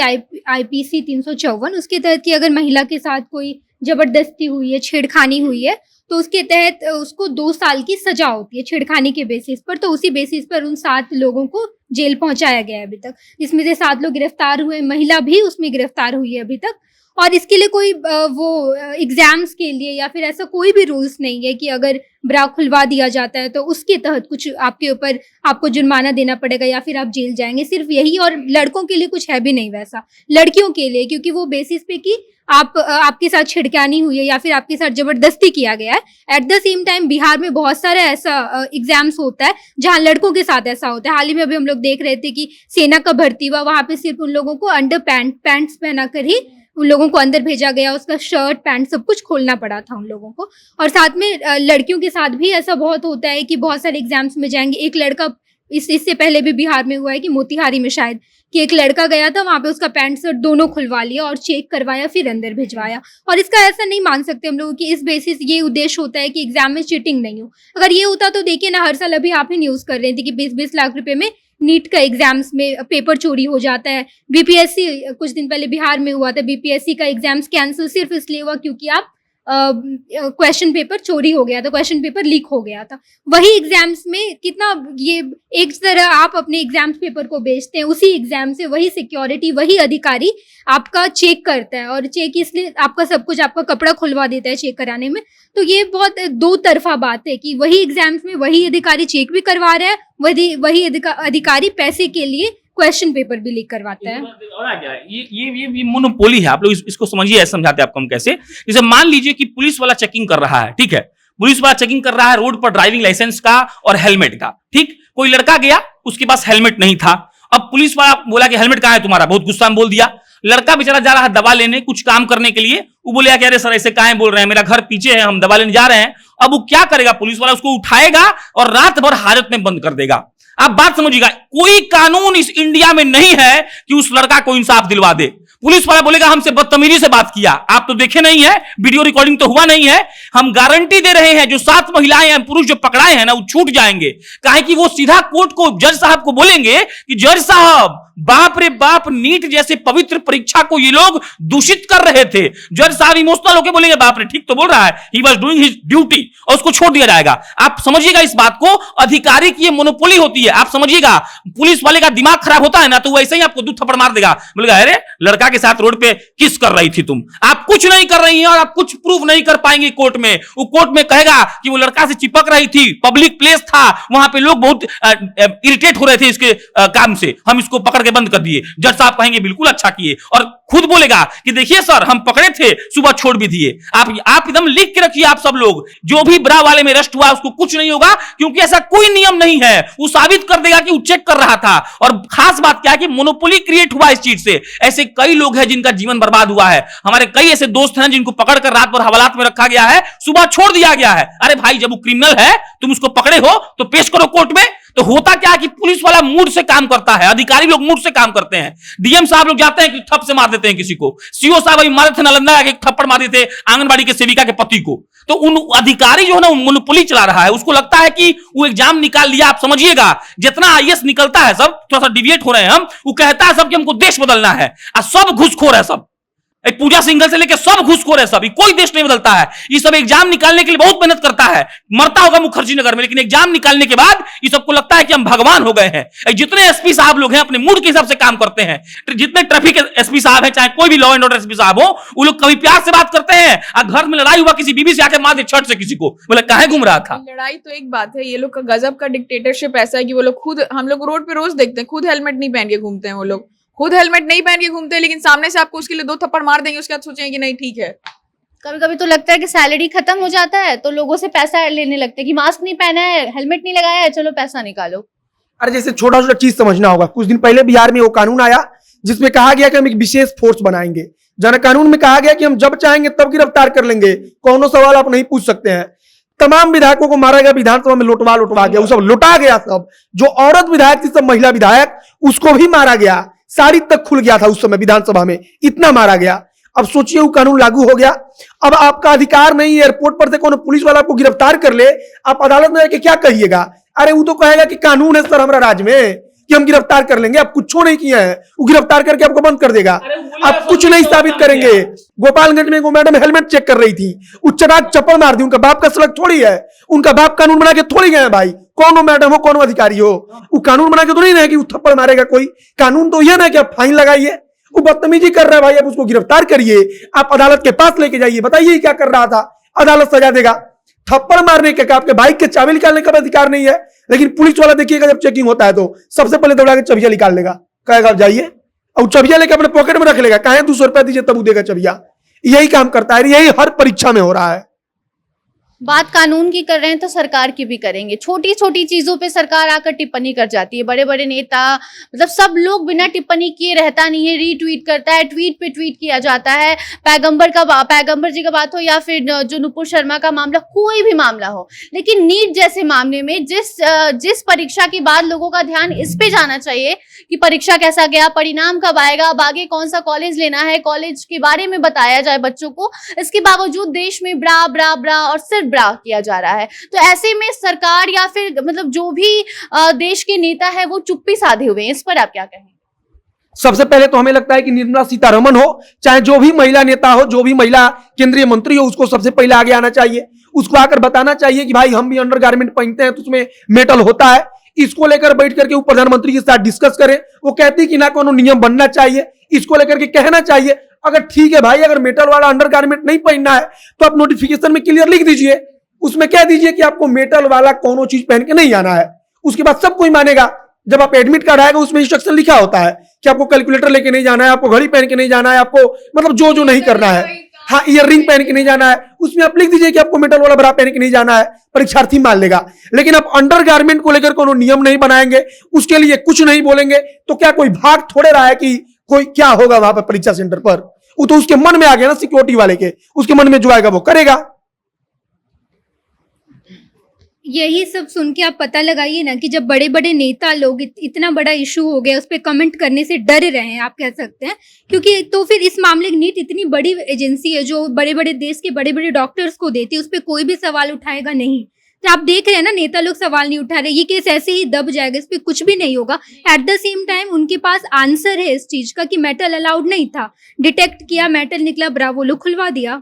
IPC 354 उसके तहत कि अगर महिला के साथ कोई जबरदस्ती हुई है, छेड़खानी हुई है, तो उसके तहत उसको 2 साल की सजा होती है छेड़खानी के बेसिस पर। तो उसी बेसिस पर उन 7 लोगों को जेल पहुंचाया गया है अभी तक, जिसमें से 7 लोग गिरफ्तार हुए, महिला भी उसमें गिरफ्तार हुई है अभी तक। और इसके लिए कोई वो एग्जाम्स के लिए या फिर ऐसा कोई भी रूल्स नहीं है कि अगर ब्रा खुलवा दिया जाता है तो उसके तहत कुछ आपके ऊपर आपको जुर्माना देना पड़ेगा या फिर आप जेल जाएंगे, सिर्फ यही। और लड़कों के लिए कुछ है भी नहीं वैसा, लड़कियों के लिए, क्योंकि वो बेसिस पे कि आपके साथ छिड़कानी हुई है या फिर आपके साथ जबरदस्ती किया गया है। At the same time Bihar में बहुत सारा ऐसा एग्जाम्स होता है जहां लड़कों के साथ ऐसा होता है। हाल ही में अभी हम लोग देख रहे थे कि सेना का भर्ती हुआ, वहां पे सिर्फ उन लोगों को अंडर पैंट्स पहना कर ही उन लोगों को अंदर भेजा गया, उसका शर्ट पैंट सब कुछ खोलना पड़ा था उन लोगों को। और साथ में लड़कियों के साथ भी ऐसा बहुत होता है कि बहुत सारे एग्जाम्स में जाएंगे। एक लड़का इससे पहले भी बिहार में हुआ है कि मोतिहारी में शायद, कि एक लड़का गया था, वहां पे उसका पैंट शर्ट दोनों खुलवा लिया और चेक करवाया, फिर अंदर भिजवाया। और इसका ऐसा नहीं मान सकते हम लोग कि इस बेसिस ये उद्देश्य होता है कि एग्जाम में चीटिंग नहीं हो। अगर ये होता तो देखिए ना, हर साल अभी आप ही न्यूज कर रहे थे कि 20-20 लाख रुपए में नीट का एग्जाम्स में पेपर चोरी हो जाता है। BPSC कुछ दिन पहले बिहार में हुआ था, BPSC का एग्जाम्स कैंसिल सिर्फ इसलिए हुआ क्योंकि आप क्वेश्चन पेपर चोरी हो गया था, क्वेश्चन पेपर लीक हो गया था। वही एग्जाम्स में कितना ये एक तरह आप अपने एग्जाम्स पेपर को बेचते हैं, उसी एग्जाम से वही सिक्योरिटी, वही अधिकारी आपका चेक करता है, और चेक इसलिए आपका सब कुछ, आपका कपड़ा खुलवा देता है चेक कराने में। तो ये बहुत 2 तरफा बात है कि वही एग्जाम्स में वही अधिकारी चेक भी करवा रहा है, वही अधिकारी पैसे के लिए क्वेश्चन पेपर भी लीक करवाता है। और क्या है, ये मोनोपोली है। आप लोग इसको समझिए, ऐसे समझाते हैं आपको हम कैसे। जैसे मान लीजिए कि पुलिस वाला चेकिंग कर रहा है, ठीक है, पुलिस वाला चेकिंग कर रहा है रोड पर ड्राइविंग लाइसेंस का और हेलमेट का, ठीक। कोई लड़का गया, उसके पास हेलमेट नहीं था। अब पुलिस वाला बोला कि हेलमेट कहाँ है तुम्हारा, बहुत गुस्सा में बोल दिया। लड़का बेचारा जा रहा है दवा लेने, कुछ काम करने के लिए, वो बोले कि अरे सर ऐसे काहे बोल रहे हैं, मेरा घर पीछे है, हम दवा लेने जा रहे हैं। अब वो क्या करेगा, पुलिस वाला उसको उठाएगा और रात भर हाजत में बंद कर देगा। आप बात समझिएगा, कोई कानून इस इंडिया में नहीं है कि उस लड़का को इंसाफ दिलवा दे। पुलिस वाला बोलेगा हमसे बदतमीजी से बात किया, आप तो देखे नहीं है, वीडियो रिकॉर्डिंग तो हुआ नहीं है। हम गारंटी दे रहे हैं जो 7 महिलाएं या पुरुष जो पकड़ाए हैं ना, वो छूट जाएंगे। काहे कि वो सीधा कोर्ट को, जज साहब को बोलेंगे कि जज साहब, बाप रे बाप, नीट जैसे पवित्र परीक्षा को ये लोग दूषित कर रहे थे। जज साहब इमोशनल होकर बोलेंगे बाप रे ठीक तो बोल रहा है, he was doing his duty, और उसको छोड़ दिया जाएगा। आप समझिएगा इस बात को, अधिकारी की ये मोनोपोली होती है। आप समझिएगा, पुलिस वाले का दिमाग खराब होता है ना, तो वो ऐसे ही आपको 2 थप्पड़ मार देगा, बोलेगा अरे लड़का के साथ रोड पे किस कर रही थी तुम, आप कुछ नहीं कर रही हैं और आप कुछ प्रूफ नहीं कर पाएंगे कोर्ट में। वो कोर्ट में कहेगा कि वो लड़का से चिपक रही थी, पब्लिक प्लेस था, वहां पे लोग बहुत इरिटेट हो रहे थे इसके काम से, हम इसको पकड़ के बातें बंद कर दिए। जज साहब कहेंगे बिल्कुल अच्छा किए, और खुद बोलेगा कि देखिए सर हम पकड़े थे, सुबह छोड़ भी दिए। आप एकदम लिख के रखिए, आप सब लोग, जो भी ब्रा वाले में अरेस्ट हुआ उसको कुछ नहीं होगा, क्योंकि ऐसा कोई नियम नहीं है। वो साबित कर देगा कि वो चेक कर रहा था। और खास बात क्या है कि मोनोपोली क्रिएट हुआ इस चीज से। ऐसे कई लोग हैं जिनका जीवन बर्बाद हुआ है। हमारे कई ऐसे दोस्त हैं जिनको पकड़कर रात भर हवालात में रखा गया है, सुबह छोड़ दिया गया है। अरे भाई, जब वो क्रिमिनल है, तुम उसको पकड़े हो तो पेश करो कोर्ट में। तो होता क्या है कि पुलिस वाला मूड से काम करता है, अधिकारी लोग मूड से काम करते हैं। डीएम साहब लोग जाते हैं कि ठप से मार देते हैं किसी को। सीओ साहब अभी मारे थे नालंदा, एक थप्पड़ मार देते आंगनबाड़ी के सेविका के पति को। तो उन अधिकारी जो है ना, मोनोपोली चला रहा है। उसको लगता है कि वो एग्जाम निकाल लिया। आप समझिएगा, जितना आईएएस निकलता है, सब थोड़ा सा डिविएट हो रहे हैं हम, वो कहता है सब कि हमको देश बदलना है, और सब घुसखोर है। सब एक पूजा सिंघल से लेकर सब घुसखोर है। सब कोई देश नहीं बदलता है। ये सब एग्जाम निकालने के लिए बहुत मेहनत करता है, मरता होगा मुखर्जी नगर में, लेकिन एग्जाम निकालने के बाद ये सबको लगता है कि हम भगवान हो गए हैं। जितने एसपी साहब लोग हैं अपने मूड के हिसाब से काम करते हैं। जितने ट्रैफिक एसपी साहब हैं, चाहे कोई भी लॉ एंड ऑर्डर एसपी साहब हो, वो लोग कभी प्यार से बात करते हैं, और घर में लड़ाई हुआ किसी बीबी से आके मार दे छठ से किसी को, बोले कहां घूम रहा था। लड़ाई तो एक बात है, ये लोग का गजब का डिक्टेटरशिप ऐसा है कि वो लोग खुद, हम लोग रोड पे रोज देखते हैं, खुद हेलमेट नहीं पहन के घूमते हैं। वो लोग खुद हेलमेट नहीं पहन के घूमते हैं, लेकिन सामने से आपको उसके लिए 2 थप्पड़ मार देंगे, उसके बाद सोचेंगे कि नहीं ठीक है। कभी कभी तो लगता है कि सैलरी खत्म हो जाता है तो लोगों से पैसा लेने लगते हैं कि मास्क नहीं पहना है, हेलमेट नहीं लगाया है, चलो पैसा निकालो। अरे जैसे छोटा छोटा चीज समझना होगा। कुछ दिन पहले बिहार में वो कानून आया जिसमें कहा गया कि हम एक विशेष फोर्स बनाएंगे। जन कानून में कहा गया कि हम जब चाहेंगे तब गिरफ्तार कर लेंगे, कौनो सवाल आप नहीं पूछ सकते हैं। तमाम विधायकों को मारा गया, विधानसभा में लुटवा गया, वो सब लुटा गया। सब जो औरत विधायक थी, सब महिला विधायक, उसको भी मारा गया। साड़ी तक खुल गया था उस समय विधानसभा में, इतना मारा गया। अब सोचिए वो कानून लागू हो गया। अब आपका अधिकार नहीं है, एयरपोर्ट पर से कोनो पुलिस वाला आपको गिरफ्तार कर ले, आप अदालत में जाके क्या कहिएगा? अरे वो तो कहेगा कि कानून है सर हमारा राज्य में कि हम गिरफ्तार कर लेंगे। आप कुछ नहीं किया है, वो गिरफ्तार करके आपको बंद कर देगा। आप कुछ नहीं साबित करेंगे। गोपालगंज में वो मैडम हेलमेट चेक कर रही थी, उच्चनाक चप्पल मार दी। उनका बाप का सड़क थोड़ी है, उनका बाप कानून बना के थोड़ी गए भाई। कौन हो मैडम हो, कौन अधिकारी हो, वो कानून बना के तो नहीं है कि वो थप्पड़ मारेगा कोई। कानून तो यह ना कि आप फाइन लगाइए। वो बदतमीजी कर रहा है भाई, आप उसको गिरफ्तार करिए, आप अदालत के पास लेके जाइए, बताइए क्या कर रहा था, अदालत सजा देगा। थप्पड़ मारने के, आपके बाइक के चाबी निकालने का अधिकार नहीं है, लेकिन पुलिस वाला देखिएगा जब चेकिंग होता है तो सबसे पहले दौड़ा के चबिया निकाल लेगा, कहेगा आप जाइए, और चबिया लेके अपने पॉकेट में रख लेगा। कहे 200 रुपया दीजिए तब वो देगा चबिया। यही काम करता है, यही हर परीक्षा में हो रहा है। बात कानून की कर रहे हैं तो सरकार की भी करेंगे। छोटी छोटी चीजों पे सरकार आकर टिप्पणी कर जाती है। बड़े बड़े नेता, मतलब सब लोग बिना टिप्पणी किए रहता नहीं है, रीट्वीट करता है, ट्वीट पे ट्वीट किया जाता है। पैगंबर जी का बात हो या फिर जो नुपुर शर्मा का मामला, कोई भी मामला हो, लेकिन नीट जैसे मामले में जिस परीक्षा के बाद लोगों का ध्यान इस पे जाना चाहिए कि परीक्षा कैसा गया, परिणाम कब आएगा, अब आगे कौन सा कॉलेज लेना है, कॉलेज के बारे में बताया जाए बच्चों को, इसके बावजूद देश में ब्रा ब्रा ब्रा और सिर्फ ब्रा किया जा रहा है। तो ऐसे में सरकार या फिर मतलब जो भी देश के नेता है वो चुप्पी साधे हुए हैं। इस पर आप क्या कहेंगे? सबसे पहले तो हमें लगता है कि निर्मला सीतारमण हो, चाहे जो भी महिला नेता हो, जो भी महिला केंद्रीय मंत्री हो, उसको सबसे पहले आगे आना चाहिए। उसको आकर बताना चाहिए कि भाई हम भी अंडरगारमेंट पहनते हैं तो उसमें मेटल होता है। इसको लेकर बैठ करके वो प्रधानमंत्री के साथ डिस्कस करें। वो कहती कि ना कोनो नियम बनना चाहिए, इसको लेकर के कहना चाहिए। अगर ठीक है भाई, अगर मेटल वाला अंडरगारमेंट नहीं पहनना है तो आप नोटिफिकेशन में क्लियर लिख दीजिए, उसमें कह दीजिए कि आपको मेटल वाला कोनो चीज पहन के नहीं आना है। उसके बाद सब कोई मानेगा। जब आप एडमिट कार्ड आएगा उसमें इंस्ट्रक्शन लिखा होता है कि आपको कैलकुलेटर लेके नहीं जाना है, आपको घड़ी पहन के नहीं जाना है, आपको मतलब जो जो नहीं करना है, हाँ ईयर रिंग पहन के नहीं जाना है, उसमें आप लिख दीजिए कि आपको मेटल वाला ब्रा पहन के नहीं जाना है। परीक्षार्थी मान लेगा। लेकिन आप अंडरगारमेंट को लेकर कोनो नियम नहीं बनाएंगे, उसके लिए कुछ नहीं बोलेंगे, तो क्या कोई भाग थोड़े रहा है कि कोई क्या होगा वहां पर परीक्षा सेंटर पर? वो तो उसके मन में आ गया ना, सिक्योरिटी वाले के, उसके मन में जो आएगा वो करेगा। यही सब सुन के आप पता लगाइए ना कि जब बड़े बड़े नेता लोग इतना बड़ा इशू हो गया, उस पर कमेंट करने से डर रहे हैं, आप कह सकते हैं, क्योंकि तो फिर इस मामले नीट इतनी बड़ी एजेंसी है जो बड़े बड़े देश के बड़े बड़े डॉक्टर्स को देती है, उस पर कोई भी सवाल उठाएगा नहीं। तो आप देख रहे हैं ना, नेता लोग सवाल नहीं उठा रहे, ये केस ऐसे ही दब जाएगा, इस पर कुछ भी नहीं होगा। एट द सेम टाइम उनके पास आंसर है इस चीज का कि मेटल अलाउड नहीं था, डिटेक्ट किया, मेटल निकला, ब्रावो लोग खुलवा दिया।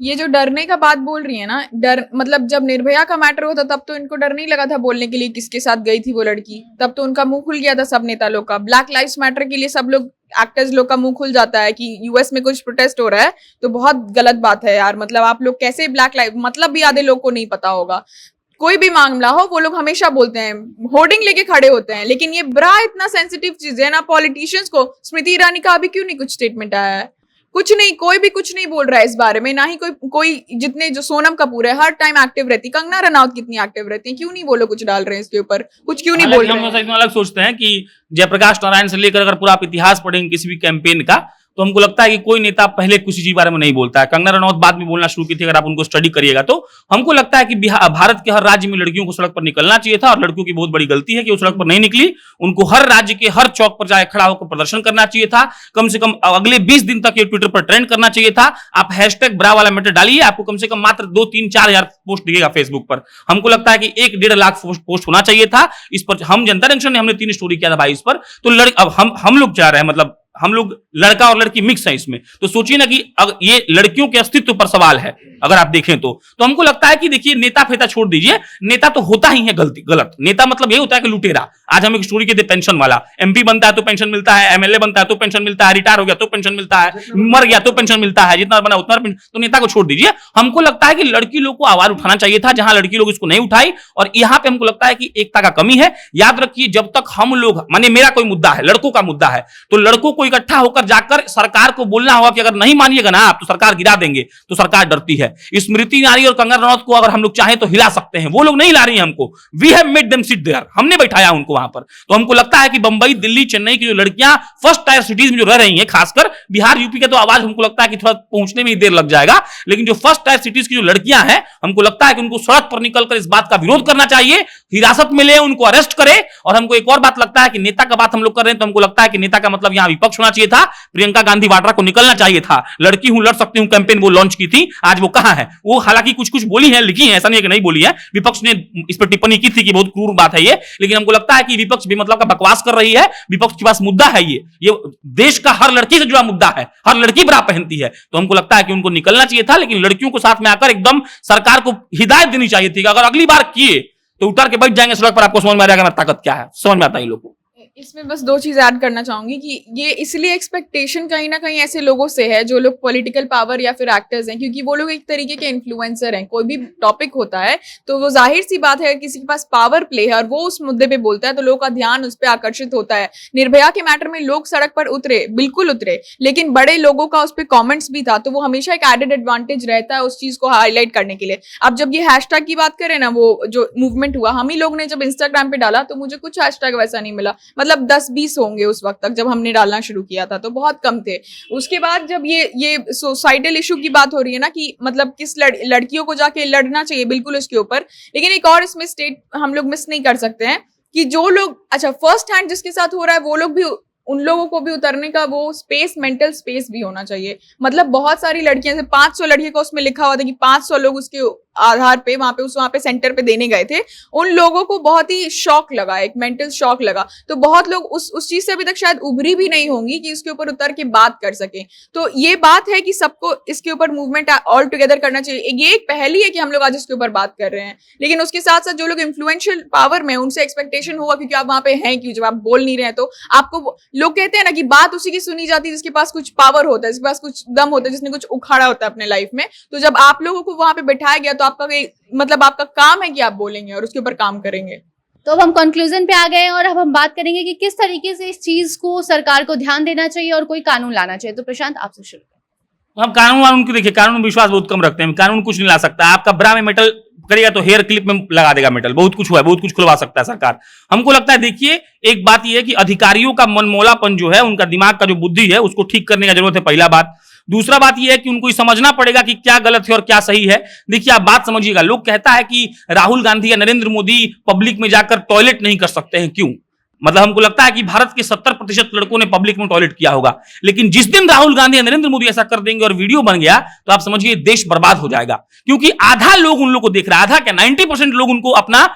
ये जो डरने का बात बोल रही है ना, डर मतलब जब निर्भया का मैटर होता तब तो इनको डर नहीं लगा था बोलने के लिए किसके साथ गई थी वो लड़की, तब तो उनका मुंह खुल गया था सब नेता लोग का। ब्लैक लाइव्स मैटर के लिए सब लोग एक्टर्स लोग का मुंह खुल जाता है कि यूएस में कुछ प्रोटेस्ट हो रहा है तो बहुत गलत बात है यार। मतलब आप लोग कैसे ब्लैक लाइव, मतलब भी आधे लोग को नहीं पता होगा। कोई भी मामला हो वो लोग हमेशा बोलते हैं, होर्डिंग लेके खड़े होते हैं। लेकिन ये ब्रा इतना सेंसिटिव चीज है ना पॉलिटिशियंस को। स्मृति ईरानी का अभी क्यों नहीं कुछ स्टेटमेंट आया है? कुछ नहीं, कोई भी कुछ नहीं बोल रहा है इस बारे में, ना ही कोई जितने जो सोनम कपूर है हर टाइम एक्टिव रहती, कंगना रनौत कितनी एक्टिव रहती है, क्यों नहीं वो लोग कुछ डाल रहे हैं इसके ऊपर, कुछ क्यों नहीं बोल रहे हैं? हम अलग सोचते हैं कि जयप्रकाश नारायण से लेकर अगर पूरा आप इतिहास पढ़ेंगे किसी भी कैंपेन का, तो हमको लगता है कि कोई नेता पहले किसी चीज बारे में नहीं बोलता है। कंगना रनौत बाद में बोलना शुरू की थी, अगर आप उनको स्टडी करिएगा तो। हमको लगता है कि भारत के हर राज्य में लड़कियों को सड़क पर निकलना चाहिए था, और लड़कियों की बहुत बड़ी गलती है कि वो सड़क पर नहीं निकली। उनको हर राज्य के हर चौक पर जाकर खड़ा होकर प्रदर्शन करना चाहिए था। कम से कम अगले 20 दिन तक ये ट्विटर पर ट्रेंड करना चाहिए था। आप हैशटैग ब्रा वाला मैटर डालिए, आपको कम से कम मात्र 2-3-4 हजार पोस्ट दिखेगा फेसबुक पर। हमको लगता है कि 1-1.5 लाख पोस्ट होना चाहिए था इस पर। हम जनता जंक्शन ने हमने 3 स्टोरी किया था भाई इस पर। तो अब हम लोग चाह रहे हैं, मतलब हम लोग लड़का और लड़की मिक्स है इसमें, तो सोचिए ना कि ये लड़कियों के अस्तित्व पर सवाल है अगर आप देखें तो हमको लगता है कि देखिए नेता फेता छोड़ दीजिए, नेता तो होता ही है गलत। नेता मतलब ये होता है कि लुटेरा। आज हम एक स्टोरी के थे पेंशन वाला, एमपी बनता है तो पेंशन मिलता है, एमएलए बनता है तो पेंशन मिलता है, रिटायर हो गया तो पेंशन मिलता है, मर गया तो पेंशन मिलता है, जितना बना उतना पेंशन। तो नेता को छोड़ दीजिए। हमको लगता है कि लड़की लोग को आवाज उठाना चाहिए था, जहां लड़की लोग इसको नहीं उठाई, और यहां पे हमको लगता है कि एकता का कमी है। याद रखिए, जब तक हम लोग, माने मेरा कोई मुद्दा है, लड़कों का मुद्दा है, तो लड़कों को इकट्ठा होकर जाकर सरकार को बोलना होगा कि अगर नहीं मानिएगा ना आप तो सरकार गिरा देंगे। तो सरकार डरती है। स्मृति ईरानी और कंगना रनौत को अगर हम लोग चाहें तो हिला सकते हैं, वो लोग नहीं ला रही हैं हमको। We have made them sit there, हमने बैठाया उनको वहां पर। तो हमको लगता है कि बंबई, दिल्ली, चेन्नई की जो लड़कियां फर्स्ट टायर सिटीज में जो रह रही हैं, खासकर बिहार, यूपी के तो आवाज हमको लगता है कि थोड़ा पहुंचने में ही देर लग जाएगा, लेकिन जो फर्स्ट टायर सिटीज की जो लड़कियां हैं, हमको लगता है कि उनको सड़क पर निकलकर इस बात का विरोध करना चाहिए, हिरासत में ले, उनको अरेस्ट करे। और हमको एक और बात लगता है कि नेता का बात हम लोग कर रहे हैं, तो हमको लगता है कि नेता का मतलब यहां विपक्ष होना चाहिए था। प्रियंका गांधी वाड्रा को निकलना चाहिए था। लड़की हूं, लड़ सकती हूं कैंपेन वो लॉन्च की थी, आज वो कहां है? वो हालांकि कुछ बोली है, लिखी है, ऐसा नहीं है कि नहीं बोली है। विपक्ष ने इस पर टिप्पणी की थी कि बहुत क्रूर बात है ये, लेकिन हमको लगता है कि विपक्ष भी मतलब का बकवास कर रही है। विपक्ष के पास मुद्दा है, ये देश का हर लड़की से जुड़ा मुद्दा है, हर लड़की ब्रा पहनती है। तो हमको लगता है कि उनको निकलना चाहिए था, लेकिन लड़कियों को साथ में आकर एकदम सरकार को हिदायत देनी चाहिए थी कि अगर अगली बार किए तो उतर के बैठ जाएंगे सड़क पर, आपको समझ में आ जाएगा मेरी ताकत क्या है, समझ में आता है लोगों को। इसमें बस 2 चीज ऐड करना चाहूंगी कि ये इसलिए एक्सपेक्टेशन कहीं ना कहीं ऐसे लोगों से है जो लोग पॉलिटिकल पावर या फिर एक्टर्स हैं, क्योंकि वो लोग एक तरीके के इन्फ्लुएंसर हैं। कोई भी टॉपिक होता है तो वो जाहिर सी बात है, किसी के पास पावर प्ले है और वो उस मुद्दे पे बोलता है तो लोगों का ध्यान उस पर आकर्षित होता है। निर्भया के मैटर में लोग सड़क पर उतरे, बिल्कुल उतरे, लेकिन बड़े लोगों का उस पर कॉमेंट्स भी था, तो वो हमेशा एक एडेड एडवांटेज रहता है उस चीज को हाईलाइट करने के लिए। अब जब ये हैशटैग की बात करें ना, वो जो मूवमेंट हुआ, हम ही लोग ने जब इंस्टाग्राम पे डाला तो मुझे कुछ हैशटैग वैसा नहीं मिला, मतलब 10-20 होंगे उस वक्त तक जब हमने डालना शुरू किया था, तो बहुत कम थे। उसके बाद जब ये सोसाइटल इशू की बात हो रही है ना कि मतलब किस लड़कियों को जाके लड़ना चाहिए, बिल्कुल उसके ऊपर। लेकिन एक और इसमें स्टेट हम लोग मिस नहीं कर सकते हैं कि जो लोग, अच्छा फर्स्ट हैंड जिसके साथ हो रहा है वो लोग भी, उन लोगों को भी उतरने का वो स्पेस, मेंटल स्पेस भी होना चाहिए। मतलब बहुत सारी लड़कियां, जैसे 500 लड़कियों को उसमें लिखा हुआ था कि 500 लोग उसके आधार पे वहां पे सेंटर पे देने गए थे। उन लोगों को बहुत ही शॉक लगा, एक मेंटल शॉक लगा। तो बहुत लोग उस चीज से अभी तक शायद उभरी भी नहीं होंगी कि इसके ऊपर उतर के बात कर सके। तो ये बात है कि सबको इसके ऊपर मूवमेंट ऑल टुगेदर करना चाहिए। ये एक पहली है कि हम लोग आज इसके ऊपर बात कर रहे हैं, लेकिन उसके साथ साथ जो लोग इन्फ्लुएंशियल पावर में, उनसे एक्सपेक्टेशन होगा क्योंकि आप वहां पे हैं, क्यों जब आप बोल नहीं रहे हैं तो आपको, लोग कहते हैं ना कि बात उसी की सुनी जाती है जिसके पास कुछ पावर होता है, जिसके पास कुछ दम होता है, जिसने कुछ उखाड़ा होता है अपने लाइफ में। तो जब आप लोगों को वहां पे बैठाया गया तो आपका मतलब आपका काम है कि आप बोलेंगे और उसके ऊपर काम करेंगे। तो अब हम कंक्लूजन पे आ गए हैं और अब हम बात करेंगे कि किस तरीके से इस चीज को सरकार को ध्यान देना चाहिए और कोई कानून लाना चाहिए। तो प्रशांत, आपसे शुरू करें। हम कानून की देखिए, कानून में विश्वास बहुत कम रखते हैं। कानून कुछ नहीं ला सकता। आपका ब्रा में मेटल करेगा तो हेयर क्लिप में लगा देगा मेटल। बहुत कुछ हुआ है, बहुत कुछ खुलवा सकता है सरकार। हमको लगता है, देखिए एक बात यह है कि अधिकारियों का मनमौलापन जो है, उनका दिमाग का जो बुद्धि है, उसको ठीक करने की जरूरत है, पहला बात। दूसरा बात यह है कि उनको समझना पड़ेगा कि क्या गलत है और क्या सही है। देखिए आप बात समझिएगा, लोग कहता है कि राहुल गांधी या नरेंद्र मोदी पब्लिक में जाकर टॉयलेट नहीं कर सकते हैं, क्यों? मतलब हमको लगता है कि भारत के 70% लड़कों ने पब्लिक में टॉयलेट किया होगा, लेकिन जिस दिन राहुल गांधी या नरेंद्र मोदी ऐसा कर देंगे और वीडियो बन गया तो आप समझिए देश बर्बाद हो जाएगा। क्योंकि आधा लोग उन लोग को देख रहा है, आधा क्या 90% लोग उनको अपना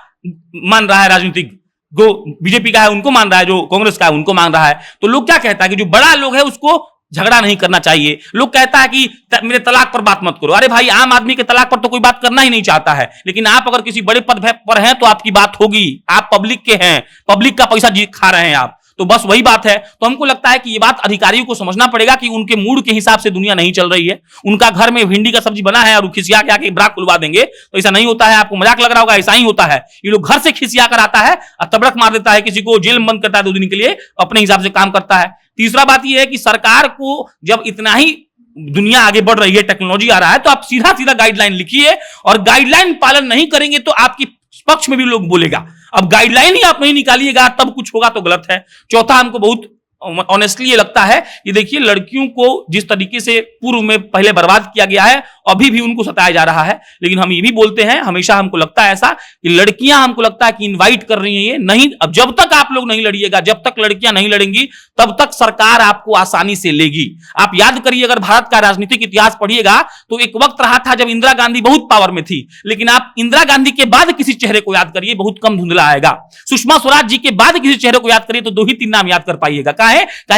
मान रहा है, राजनीतिक जो बीजेपी का है उनको मान रहा है, जो कांग्रेस का है उनको मान रहा है। तो लोग क्या कहता है कि जो बड़ा लोग है उसको झगड़ा नहीं करना चाहिए। लोग कहता है कि मेरे तलाक पर बात मत करो। अरे भाई, आम आदमी के तलाक पर तो कोई बात करना ही नहीं चाहता है, लेकिन आप अगर किसी बड़े पद पर हैं तो आपकी बात होगी। आप पब्लिक के हैं, पब्लिक का पैसा खा रहे हैं आप, तो बस वही बात है। तो हमको लगता है कि ये बात अधिकारियों को समझना पड़ेगा कि उनके मूड के हिसाब से दुनिया नहीं चल रही है। उनका घर में भिंडी का सब्जी बना है और खिसिया के आके ब्रा खुलवा देंगे, तो ऐसा नहीं होता है। आपको मजाक लग रहा होगा, ऐसा ही होता है। ये लोग घर से खिसिया कर आता है और तबड़क मार देता है, किसी को जेल में बंद करता है 2 दिन के लिए, अपने हिसाब से काम करता है। तीसरा बात यह है कि सरकार को जब इतना ही दुनिया आगे बढ़ रही है, टेक्नोलॉजी आ रहा है, तो आप सीधा सीधा गाइडलाइन लिखिए, और गाइडलाइन पालन नहीं करेंगे तो आपकी पक्ष में भी लोग बोलेगा। अब गाइडलाइन ही आप नहीं निकालिएगा तब कुछ होगा तो गलत है। चौथा, हमको बहुत ऑनेस्टली ये लगता है कि देखिए, लड़कियों को जिस तरीके से पूर्व में पहले बर्बाद किया गया है, अभी भी उनको सताया जा रहा है। लेकिन हम ये भी बोलते हैं, हमेशा हमको लगता है ऐसा कि लड़कियां, हमको लगता है कि इनवाइट कर रही हैं ये नहीं। अब जब तक आप लोग नहीं लड़िएगा, जब तक लड़कियां नहीं लड़ेंगी, तब तक सरकार आपको आसानी से लेगी। आप याद करिए, अगर भारत का राजनीतिक इतिहास पढ़िएगा तो एक वक्त रहा था जब इंदिरा गांधी बहुत पावर में थी, लेकिन आप इंदिरा गांधी के बाद किसी चेहरे को याद करिए, बहुत कम धुंधला आएगा। सुषमा स्वराज जी के बाद किसी चेहरे को याद करिए तो 2 ही 3 नाम याद कर पाइएगा। काहे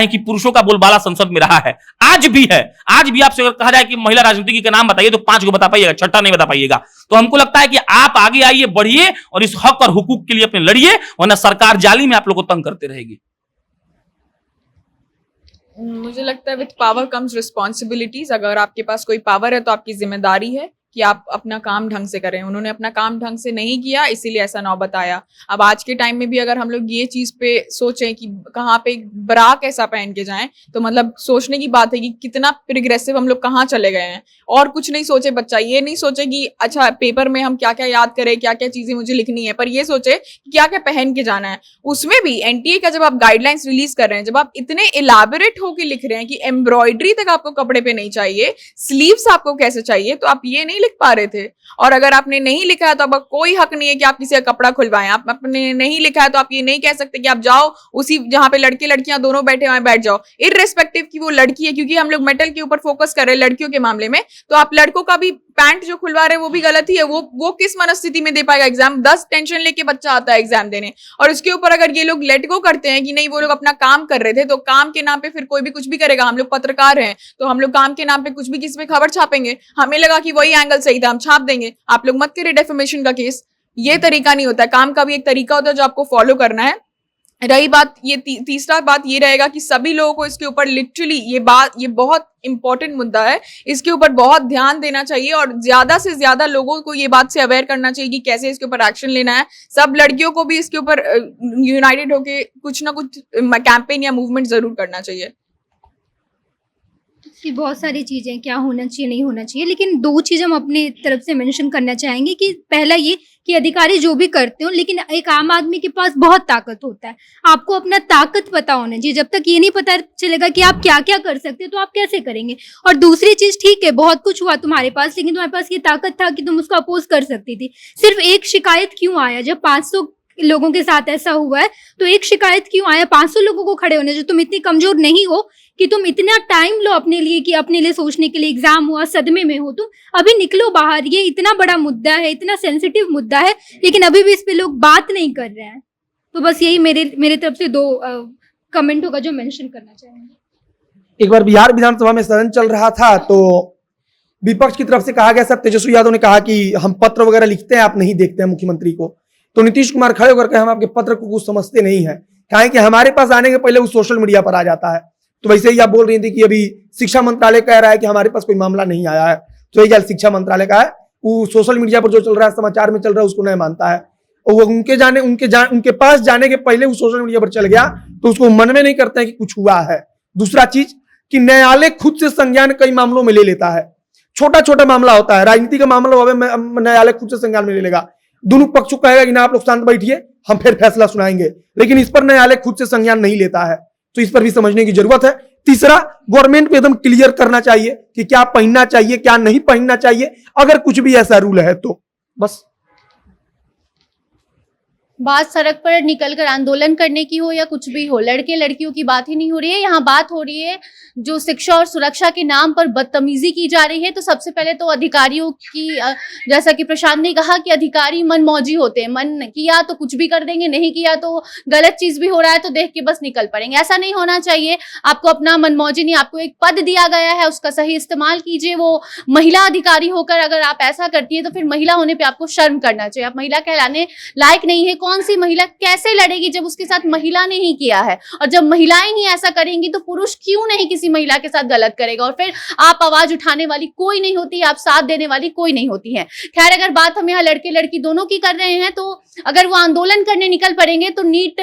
कि पुरुषों का बोलबाला संसद में रहा है, आज भी है। आज भी आपसे अगर कहा जाए कि महिला राजनीतिज्ञ का नाम बताइए तो 5 को बता पाइएगा, 6ठा नहीं बता पाइएगा। तो हमको लगता है कि आप आगे आइए, बढ़िए और इस हक और हुकूक के लिए अपने लड़िए, वरना सरकार जाली में आप लोग को तंग करते रहेगी। मुझे लगता है विथ पावर कम्स रिस्पॉन्सिबिलिटीज। अगर आपके पास कोई पावर है तो आपकी जिम्मेदारी है कि आप अपना काम ढंग से करें। उन्होंने अपना काम ढंग से नहीं किया, इसीलिए ऐसा नौबत आया। अब आज के टाइम में भी अगर हम लोग ये चीज पे सोचें कि कहाँ पे ब्रा कैसा पहन के जाएं, तो मतलब सोचने की बात है कि कितना प्रोग्रेसिव हम लोग कहाँ चले गए हैं। और कुछ नहीं सोचे बच्चा, ये नहीं सोचे कि अच्छा पेपर में हम क्या क्या याद करें, क्या क्या चीजें मुझे लिखनी है, पर ये सोचे कि क्या क्या पहन के जाना है। उसमें भी एनटीए का जब आप गाइडलाइंस रिलीज कर रहे हैं, जब आप इतने इलाबोरेट होकर लिख रहे हैं कि एम्ब्रॉयडरी तक आपको कपड़े पे नहीं चाहिए, स्लीव्स आपको कैसे चाहिए, तो आप ये नहीं लिख पा रहे थे। और अगर आपने नहीं लिखा है तो अब कोई हक नहीं है कि आप किसी का कपड़ा खुलवाएं। आप अपने नहीं लिखा है तो आप ये नहीं कह सकते कि आप जाओ उसी जहां पे लड़के लड़कियां दोनों बैठे हुए बैठ जाओ, इररिस्पेक्टिव कि वो लड़की है। क्योंकि हम लोग मेटल के ऊपर फोकस कर रहे हैं लड़कियों के मामले में, तो आप लड़कों का भी पैंट जो खुलवा रहे हैं वो भी गलत ही है। वो किस मनस्थिति में दे पाएगा एग्जाम? 10 टेंशन लेके बच्चा आता है एग्जाम देने, और उसके ऊपर अगर ये लोग लेट गो करते हैं कि नहीं वो लोग अपना काम कर रहे थे, तो काम के नाम पे फिर कोई भी कुछ भी करेगा। हम लोग पत्रकार हैं तो हम लोग काम के नाम पे कुछ भी किसी पे खबर छापेंगे, हमें लगा कि वही एंगल सही था, हम छाप देंगे। आप लोग मत करिए डेफेमेशन का केस। ये तरीका नहीं होता है, काम का भी एक तरीका होता है जो आपको फॉलो करना है। रही बात ये तीसरा बात ये रहेगा कि सभी लोगों को इसके ऊपर लिटरली ये बहुत इंपॉर्टेंट मुद्दा है, इसके ऊपर बहुत ध्यान देना चाहिए और ज्यादा से ज्यादा लोगों को ये बात से अवेयर करना चाहिए कि कैसे इसके ऊपर एक्शन लेना है। सब लड़कियों को भी इसके ऊपर यूनाइटेड होके कुछ ना कुछ कैंपेन या मूवमेंट जरूर करना चाहिए। कि बहुत सारी चीज़ें क्या होना चाहिए नहीं होना चाहिए, लेकिन 2 चीज़ हम अपनी तरफ से मेंशन करना चाहेंगे कि पहला ये कि अधिकारी जो भी करते हो, लेकिन एक आम आदमी के पास बहुत ताकत होता है। आपको अपना ताकत पता होना चाहिए। जब तक ये नहीं पता चलेगा कि आप क्या क्या कर सकते हो तो आप कैसे करेंगे। और दूसरी चीज़, ठीक है बहुत कुछ हुआ तुम्हारे पास, लेकिन तुम्हारे पास ये ताकत था कि तुम उसको अपोज कर सकती थी। सिर्फ एक शिकायत क्यों आया? जब 500 लोगों के साथ ऐसा हुआ है तो एक शिकायत क्यों आया? 500 लोगों को खड़े होने। जो तुम इतनी कमजोर नहीं हो कि तुम इतना टाइम लो अपने लिए कि अपने लिए सोचने के लिए, एग्जाम हुआ, सदमे में हो, तुम अभी निकलो बाहर। ये इतना बड़ा मुद्दा है, इतना सेंसिटिव मुद्दा है, लेकिन अभी भी इस पे लोग बात नहीं कर रहे हैं। तो बस यही मेरे तरफ से 2 कमेंट होगा जो मेंशन करना चाहेंगे। एक बार बिहार विधानसभा में सदन चल रहा था तो विपक्ष की तरफ से कहा गया, सब तेजस्वी यादव ने कहा कि हम पत्र वगैरह लिखते हैं, आप नहीं देखते हैं मुख्यमंत्री को। तो नीतीश कुमार खड़े होकर के हम आपके पत्र को कुछ समझते नहीं है, कहें कि हमारे पास आने के पहले वो सोशल मीडिया पर आ जाता है। तो वैसे ही आप बोल रही थी कि अभी शिक्षा मंत्रालय कह रहा है कि हमारे पास कोई मामला नहीं आया है, तो यही शिक्षा मंत्रालय का है, वो सोशल मीडिया पर जो चल रहा है, समाचार में चल रहा है, उसको नहीं मानता है। और वो उनके पास जाने के पहले वो सोशल मीडिया पर चल गया तो उसको मन में नहीं करते हैं कि कुछ हुआ है। दूसरा चीज कि न्यायालय खुद से संज्ञान कई मामलों में ले लेता है। छोटा छोटा मामला होता है, राजनीति का मामला हो, न्यायालय खुद से संज्ञान में ले लेगा। दोनों पक्ष को कहेगा कि ना आप लोग शांत बैठिए, हम फिर फैसला सुनाएंगे, लेकिन इस पर न्यायालय खुद से संज्ञान नहीं लेता है। तो इस पर भी समझने की जरूरत है। तीसरा, गवर्नमेंट पे एकदम क्लियर करना चाहिए कि क्या पहनना चाहिए, क्या नहीं पहनना चाहिए, अगर कुछ भी ऐसा रूल है तो। बस बात सड़क पर निकलकर आंदोलन करने की हो या कुछ भी हो, लड़के लड़कियों की बात ही नहीं हो रही है। यहाँ बात हो रही है जो शिक्षा और सुरक्षा के नाम पर बदतमीजी की जा रही है। तो सबसे पहले तो अधिकारियों की, जैसा कि प्रशांत ने कहा कि अधिकारी मनमौजी होते हैं, मन किया तो कुछ भी कर देंगे, नहीं किया तो गलत चीज भी हो रहा है तो देख के बस निकल पड़ेंगे। ऐसा नहीं होना चाहिए। आपको अपना मनमौजी नहीं, आपको एक पद दिया गया है, उसका सही इस्तेमाल कीजिए। वो महिला अधिकारी होकर अगर आप ऐसा करती है तो फिर महिला होने पर आपको शर्म करना चाहिए। आप महिला कहलाने लायक नहीं है। कौन सी महिला कैसे लड़ेगी जब उसके साथ महिला ने ही किया है? और जब महिलाएं ही ऐसा करेंगी तो पुरुष क्यों नहीं किसी महिला के साथ गलत करेगा? और फिर आप आवाज उठाने वाली कोई नहीं होती, आप साथ देने वाली कोई नहीं होती है। खैर, अगर बात हम यहाँ लड़के लड़की दोनों की कर रहे हैं, तो अगर वो आंदोलन करने निकल पड़ेंगे तो नीट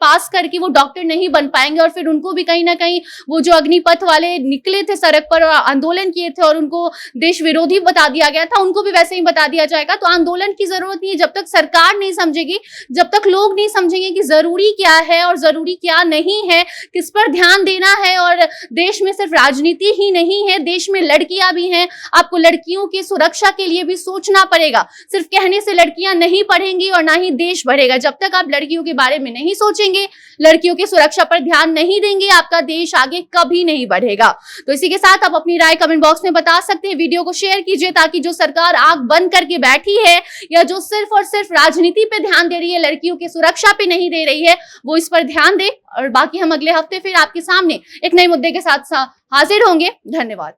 पास करके वो डॉक्टर नहीं बन पाएंगे, और फिर उनको भी कहीं ना कहीं वो जो अग्निपथ वाले निकले थे सड़क पर और आंदोलन किए थे और उनको देश विरोधी बता दिया गया था, उनको भी वैसे ही बता दिया जाएगा। तो आंदोलन की जरूरत नहीं है जब तक सरकार नहीं समझेगी, जब तक लोग नहीं समझेंगे कि जरूरी क्या है और जरूरी क्या नहीं है, किस पर ध्यान देना है। और देश में सिर्फ राजनीति ही नहीं है, देश में लड़कियां भी हैं, आपको लड़कियों की सुरक्षा के लिए भी सोचना पड़ेगा। सिर्फ कहने से लड़कियां नहीं पढ़ेंगी और ना ही देश बढ़ेगा। जब तक आप लड़कियों के बारे में नहीं सोचेंगे, लड़कियों की सुरक्षा पर ध्यान नहीं देंगे, आपका देश आगे कभी नहीं बढ़ेगा। तो इसी के साथ आप अपनी राय कमेंट बॉक्स में बता सकते हैं। वीडियो को शेयर कीजिए ताकि जो सरकार आंख बंद करके बैठी है या जो सिर्फ और सिर्फ राजनीति पे ध्यान दे रही है, लड़कियों की सुरक्षा पे नहीं दे रही है, वो इस पर ध्यान दे। और बाकी हम अगले हफ्ते फिर आपके सामने एक नए मुद्दे के साथ हाजिर होंगे। धन्यवाद।